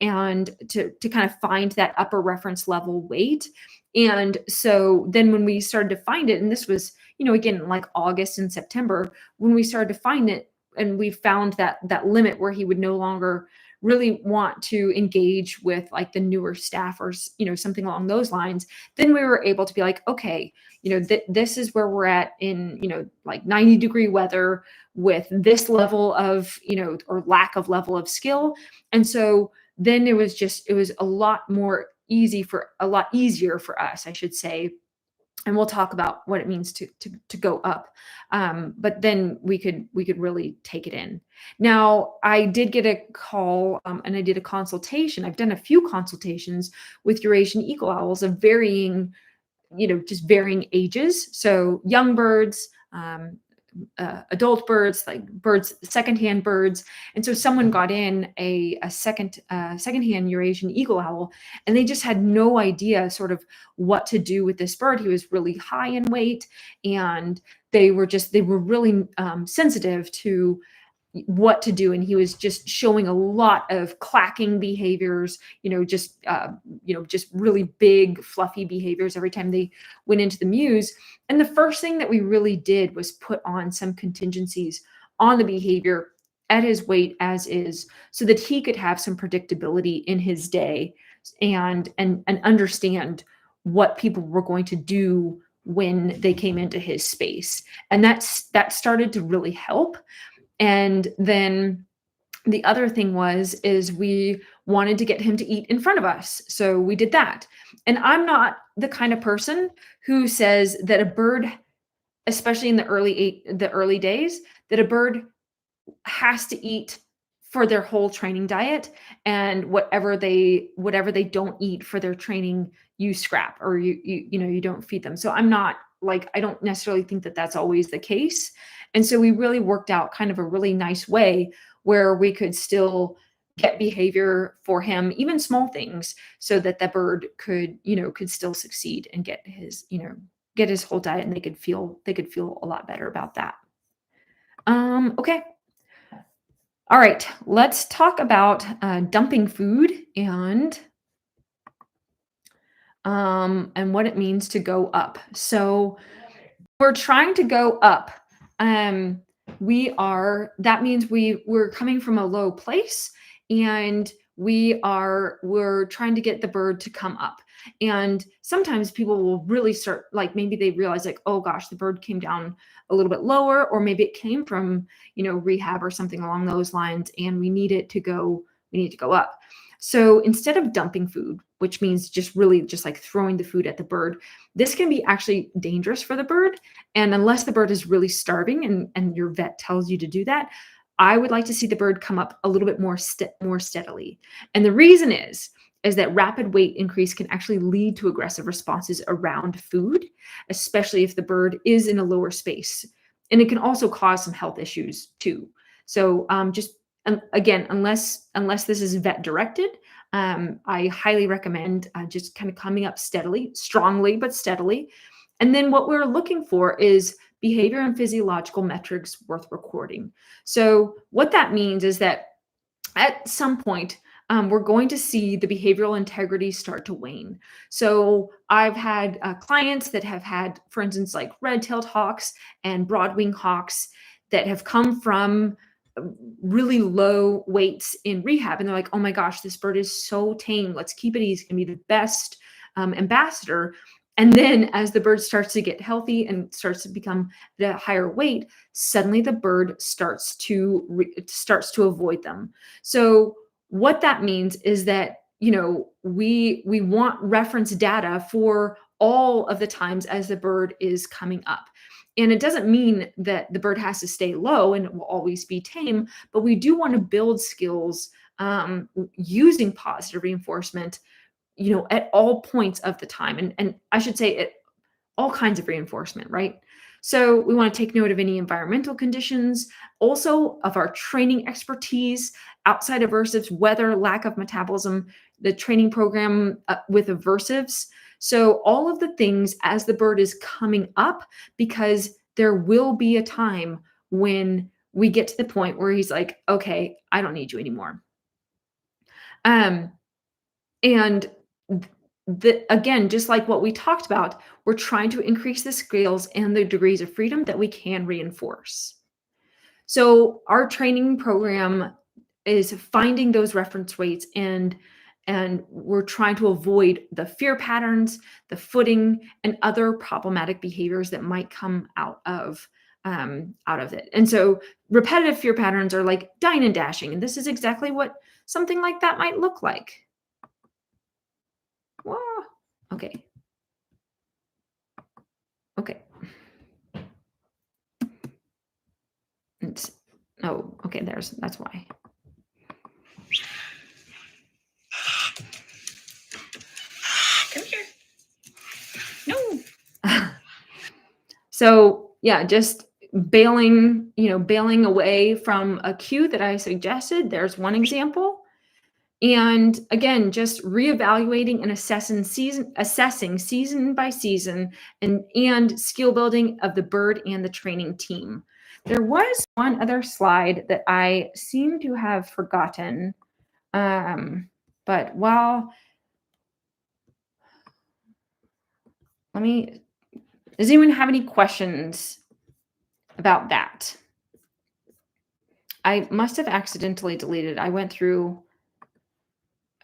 and to kind of find that upper reference level weight. And so then when we started to find it, and this was, again, like August and September, when we started to find it and we found that limit where he would no longer really want to engage with like the newer staff or, something along those lines, then we were able to be like, okay, this is where we're at in, like 90-degree weather with this level of, or lack of level of skill. And so then it was a lot easier for us, I should say, and we'll talk about what it means to go up. But then we could really take it in. Now, I did get a call, and I did a consultation. I've done a few consultations with Eurasian eagle owls of varying, just varying ages. So young birds, adult birds, like birds, secondhand birds. And so someone got in a secondhand Eurasian eagle owl, and they just had no idea sort of what to do with this bird. He was really high in weight, and they were really sensitive to what to do, and he was just showing a lot of clacking behaviors, just really big fluffy behaviors every time they went into the mews. And the first thing that we really did was put on some contingencies on the behavior at his weight as is, so that he could have some predictability in his day, and understand what people were going to do when they came into his space. And that started to really help. And then the other thing is we wanted to get him to eat in front of us. So we did that. And I'm not the kind of person who says that a bird, especially in the early days, that a bird has to eat for their whole training diet, and whatever they don't eat for their training, you scrap, or you don't feed them. So I'm not like, I don't necessarily think that that's always the case. And so we really worked out kind of a really nice way where we could still get behavior for him, even small things, so that the bird could still succeed and get his whole diet, and they could feel a lot better about that. Okay. All right, let's talk about dumping food and what it means to go up. So we're trying to go up. That means we're coming from a low place, and we're trying to get the bird to come up. And sometimes people will really start, like, maybe they realize, like, oh gosh, the bird came down a little bit lower, or maybe it came from rehab or something along those lines, and we need to go up. So instead of dumping food, which means just really just like throwing the food at the bird, this can be actually dangerous for the bird. And unless the bird is really starving, and your vet tells you to do that, I would like to see the bird come up a little bit more steadily. And the reason is that rapid weight increase can actually lead to aggressive responses around food, especially if the bird is in a lower space. And it can also cause some health issues too. So again, unless this is vet directed, I highly recommend just kind of coming up steadily, strongly, but steadily. And then what we're looking for is behavior and physiological metrics worth recording. So what that means is that at some point, we're going to see the behavioral integrity start to wane. So I've had clients that have had, for instance, like red-tailed hawks and broad-winged hawks that have come from really low weights in rehab, and they're like, oh my gosh, this bird is so tame, let's keep it, he's gonna be the best ambassador. And then as the bird starts to get healthy and starts to become the higher weight, suddenly the bird starts to avoid them. So what that means is that we want reference data for all of the times as the bird is coming up. And it doesn't mean that the bird has to stay low and it will always be tame, but we do want to build skills using positive reinforcement, at all points of the time. And I should say at all kinds of reinforcement, right? So we want to take note of any environmental conditions, also of our training expertise, outside aversives, weather, lack of metabolism, the training program with aversives. So all of the things as the bird is coming up, because there will be a time when we get to the point where he's like, okay, I don't need you anymore. And again, just like what we talked about, we're trying to increase the scales and the degrees of freedom that we can reinforce. So our training program is finding those reference weights, and we're trying to avoid the fear patterns, the footing, and other problematic behaviors that might come out of it. And so repetitive fear patterns are like dying and dashing, and this is exactly what something like that might look like. Whoa. Okay. Okay. It's, oh, okay, that's why. Come here. No. So yeah, just bailing away from a cue that I suggested. There's one example. And again, just reevaluating and assessing season by season and skill building of the bird and the training team. There was one other slide that I seem to have forgotten. But does anyone have any questions about that? I must have accidentally deleted. I went through,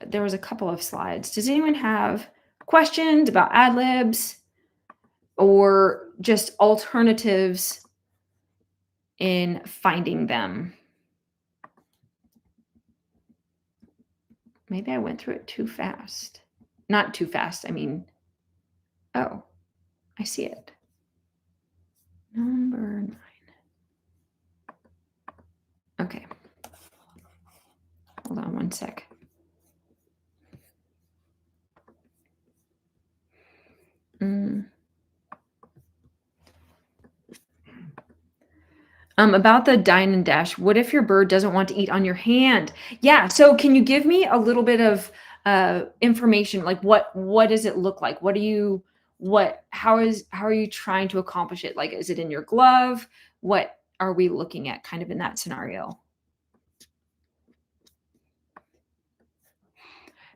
there was a couple of slides. Does anyone have questions about ad libs or just alternatives in finding them? Maybe I went through it too fast. Not too fast. I mean, oh, I see it. Number 9. Okay. Hold on one sec. About the dine and dash, what if your bird doesn't want to eat on your hand? Yeah, so can you give me a little bit of information? Like what does it look like? How are you trying to accomplish it? Like, is it in your glove? What are we looking at kind of in that scenario?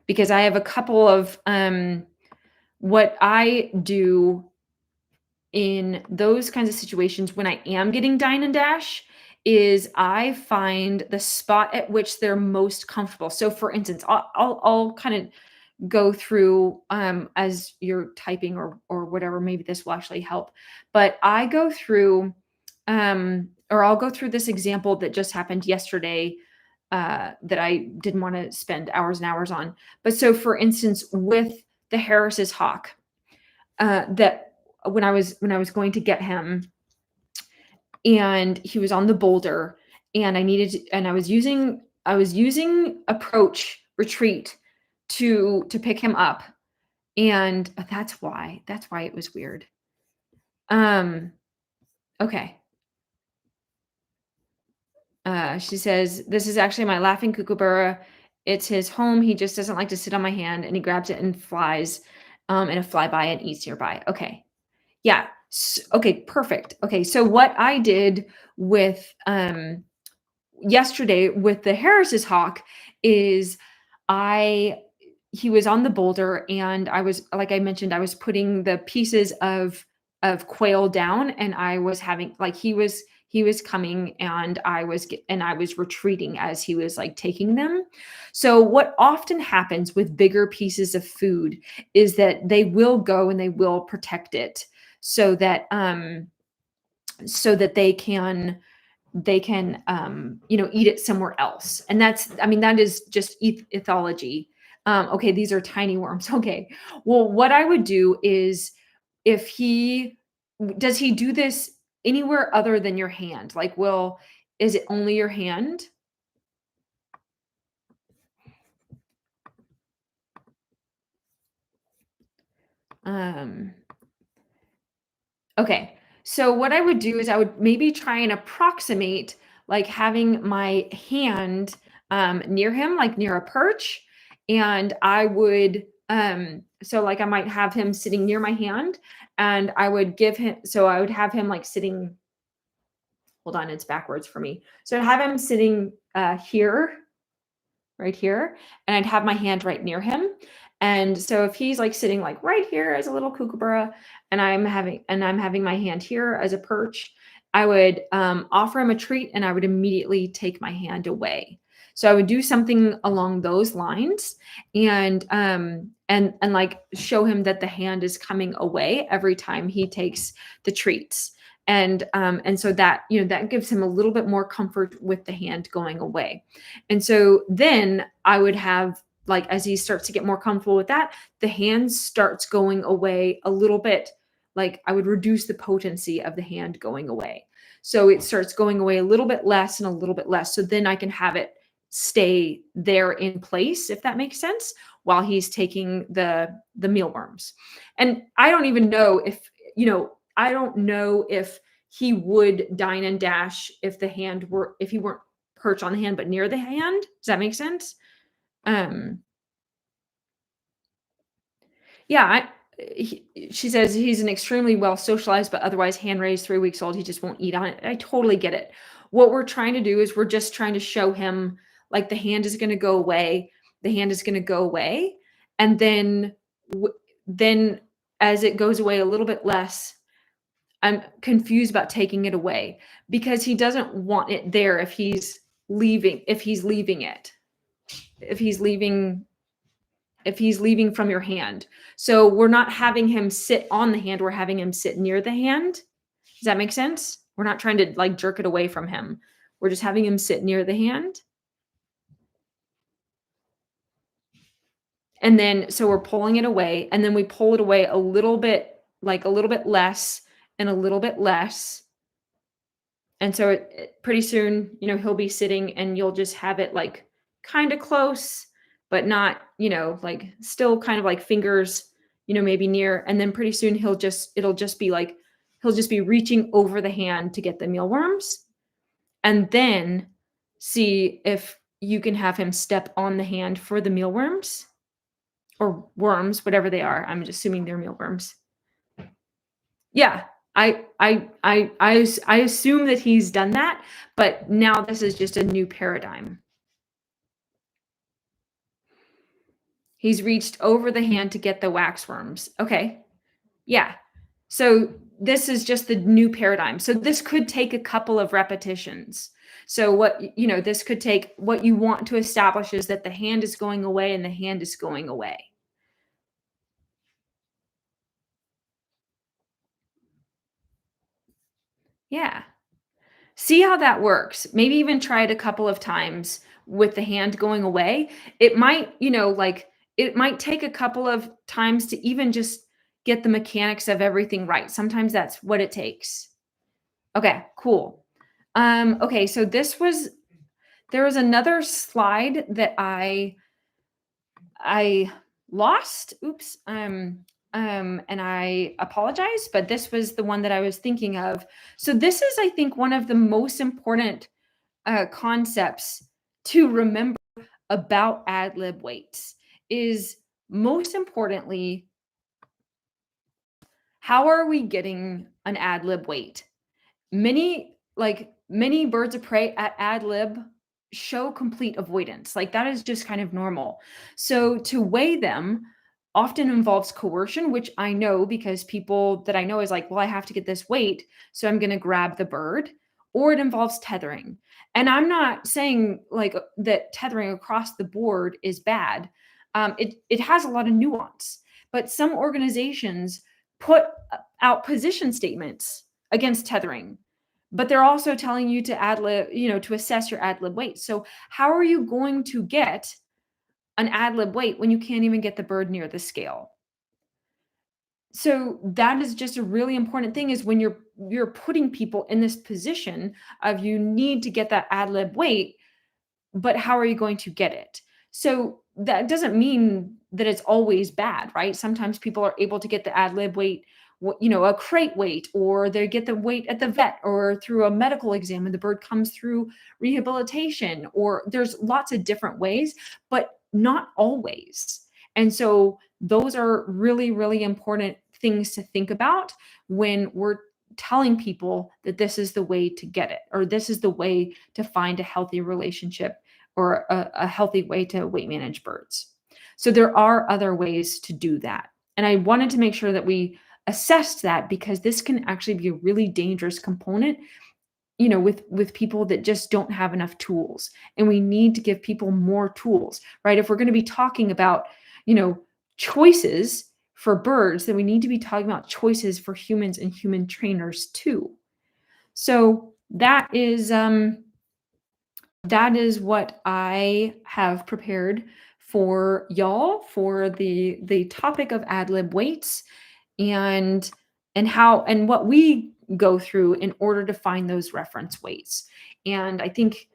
Because I have a couple of what I do in those kinds of situations when I am getting dine and dash is I find the spot at which they're most comfortable. So for instance, I'll kind of go through as you're typing or whatever, maybe this will actually help. But I go through or I'll go through this example that just happened yesterday that I didn't want to spend hours and hours on. But so for instance, with the Harris's hawk, that when I was going to get him and he was on the boulder and I was using approach retreat to pick him up. And that's why it was weird. Okay. She says, this is actually my laughing kookaburra. It's his home. He just doesn't like to sit on my hand and he grabs it and flies in a flyby and eats nearby. Okay. Yeah. Okay, perfect. Okay, so what I did with yesterday with the Harris's hawk is he was on the boulder and I was, like I mentioned, I was putting the pieces of quail down and I was having like he was coming and I was retreating as he was like taking them. So what often happens with bigger pieces of food is that they will go and they will protect it so that they can eat it somewhere else. And that is just ethology. Okay, these are tiny worms. Okay, well, what I would do is, if does he do this anywhere other than your hand? Like, is it only your hand? Okay, so what I would do is I would maybe try and approximate like having my hand near him, like near a perch, and I would so like I might have him sitting near my hand, and I would I would have him like sitting. Hold on, it's backwards for me. So I'd have him sitting here, right here, and I'd have my hand right near him. And so if he's like sitting like right here as a little kookaburra and I'm having my hand here as a perch, I would offer him a treat and I would immediately take my hand away. So I would do something along those lines and like show him that the hand is coming away every time he takes the treats. And so that that gives him a little bit more comfort with the hand going away. And so then I would have, like, as he starts to get more comfortable with that, the hand starts going away a little bit, I would reduce the potency of the hand going away. So it starts going away a little bit less and a little bit less. So then I can have it stay there in place, if that makes sense, while he's taking the mealworms. And I don't even know if, I don't know if he would dine and dash if he weren't perched on the hand but near the hand. Does that make sense? Um Yeah, she says he's an extremely well socialized, but otherwise hand raised, 3 weeks old. He just won't eat on it. I totally get it. What we're trying to do is we're just trying to show him like the hand is going to go away. The hand is going to go away. And then as it goes away a little bit less, I'm confused about taking it away because he doesn't want it there if he's leaving it, if he's leaving from your hand. So we're not having him sit on the hand, we're having him sit near the hand. Does that make sense? We're not trying to like jerk it away from him. We're just having him sit near the hand. And then so we're pulling it away, and then we pull it away a little bit less and a little bit less. And so pretty soon, he'll be sitting and you'll just have it like kind of close, but not, like still kind of like fingers, maybe near. And then pretty soon he'll just be reaching over the hand to get the mealworms. And then see if you can have him step on the hand for the mealworms or worms, whatever they are. I'm just assuming they're mealworms. Yeah, I assume that he's done that, but now this is just a new paradigm. He's reached over the hand to get the waxworms. Okay. Yeah. So this is just the new paradigm. So this could take a couple of repetitions. So this could take, what you want to establish is that the hand is going away and the hand is going away. Yeah. See how that works. Maybe even try it a couple of times with the hand going away. It might, it might take a couple of times to even just get the mechanics of everything right. Sometimes that's what it takes. Okay, cool. Okay, so there was another slide that I lost. Oops. And I apologize, but this was the one that I was thinking of. So this is, I think, one of the most important concepts to remember about ad lib weights is, most importantly, how are we getting an ad lib weight? Many birds of prey at ad lib show complete avoidance. Like that is just kind of normal. So to weigh them often involves coercion, which I know because people that I know is like, well, I have to get this weight, so I'm going to grab the bird, or it involves tethering. And I'm not saying like that tethering across the board is bad. It has a lot of nuance, but some organizations put out position statements against tethering, but they're also telling you to ad lib, to assess your ad lib weight. So how are you going to get an ad lib weight when you can't even get the bird near the scale? So that is just a really important thing, is when you're putting people in this position of you need to get that ad lib weight, but how are you going to get it? So that doesn't mean that it's always bad, right? Sometimes people are able to get the ad lib weight, a crate weight, or they get the weight at the vet or through a medical exam and the bird comes through rehabilitation, or there's lots of different ways, but not always. And so those are really, really important things to think about when we're telling people that this is the way to get it, or this is the way to find a healthy relationship or a healthy way to weight manage birds. So there are other ways to do that. And I wanted to make sure that we assessed that, because this can actually be a really dangerous component, with people that just don't have enough tools. And we need to give people more tools, right? If we're going to be talking about, choices for birds, then we need to be talking about choices for humans and human trainers too. So that is what I have prepared for y'all for the topic of ad lib weights. And and what we go through in order to find those reference weights. And I think,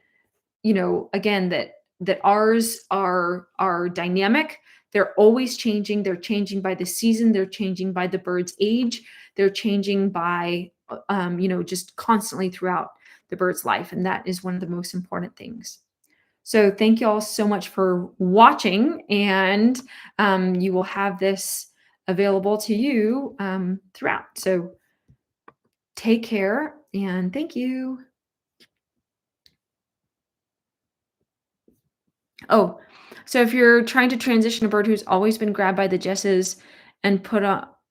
again, that ours are dynamic. They're always changing. They're changing by the season. They're changing by the bird's age. They're changing by just constantly throughout the bird's life, and that is one of the most important things. So thank you all so much for watching, and you will have this available to you throughout. So take care, and thank you. Oh, so if you're trying to transition a bird who's always been grabbed by the jesses and put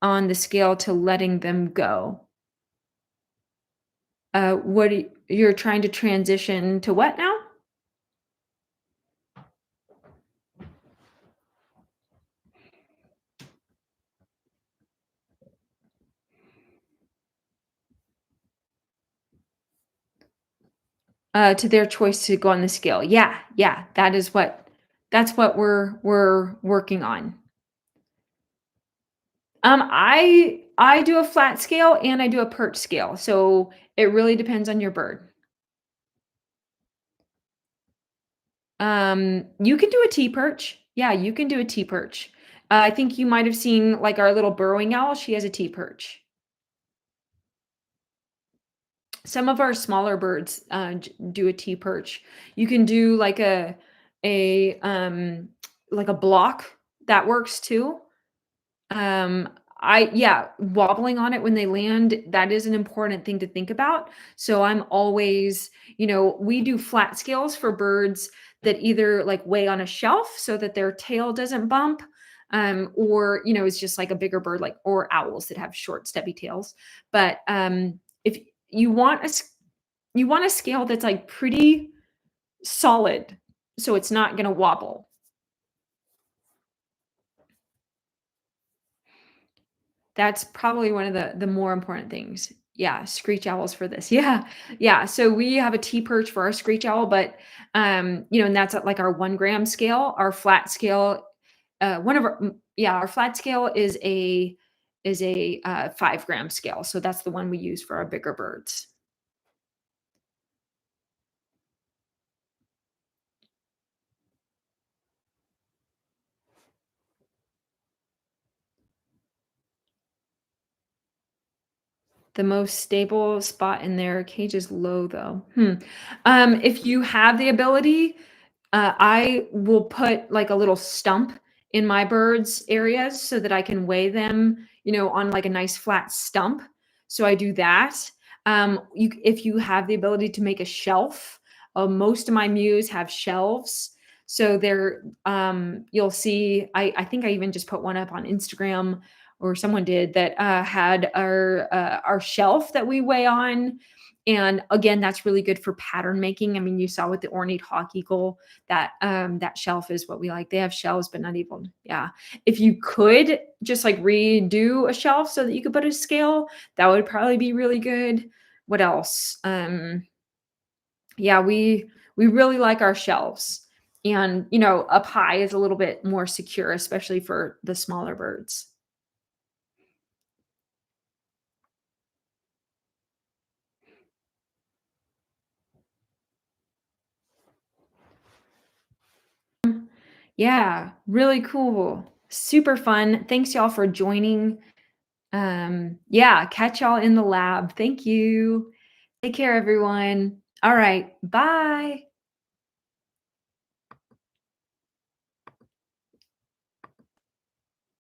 on the scale to letting them go, you're trying to transition to what now? To their choice to go on the scale. Yeah, yeah, that's what we're working on. I do a flat scale and I do a perch scale, so it really depends on your bird. You can do a T perch. Yeah, you can do a T perch. I think you might have seen like our little burrowing owl. She has a T perch. Some of our smaller birds do a T perch. You can do a like a block that works too. Um, yeah, wobbling on it when they land, that is an important thing to think about. So I'm always, we do flat scales for birds that either like weigh on a shelf so that their tail doesn't bump, or it's just like a bigger bird, like or owls that have short, stubby tails. But if you want you want a scale that's like pretty solid, so it's not going to wobble. That's probably one of the more important things. Yeah, screech owls for this. Yeah. Yeah, so we have a T-perch for our screech owl, but, and that's at, like, our 1 gram scale. Our flat scale, one of our yeah, our flat scale is a 5 gram scale, so that's the one we use for our bigger birds. The most stable spot in their cage is low, though. If you have the ability, I will put like a little stump in my birds' areas so that I can weigh them, on like a nice flat stump. So I do that. If you have the ability to make a shelf, most of my mews have shelves. So you'll see, I think I even just put one up on Instagram, or someone did, that had our shelf that we weigh on. And again, that's really good for pattern making. I mean, you saw with the ornate hawk eagle that shelf is what we like. They have shelves, but not able. Yeah. If you could just like redo a shelf so that you could put a scale, that would probably be really good. What else? Yeah, we really like our shelves. And up high is a little bit more secure, especially for the smaller birds. Yeah, really cool. Super fun. Thanks y'all for joining. Yeah, catch y'all in the lab. Thank you. Take care, everyone. All right. Bye.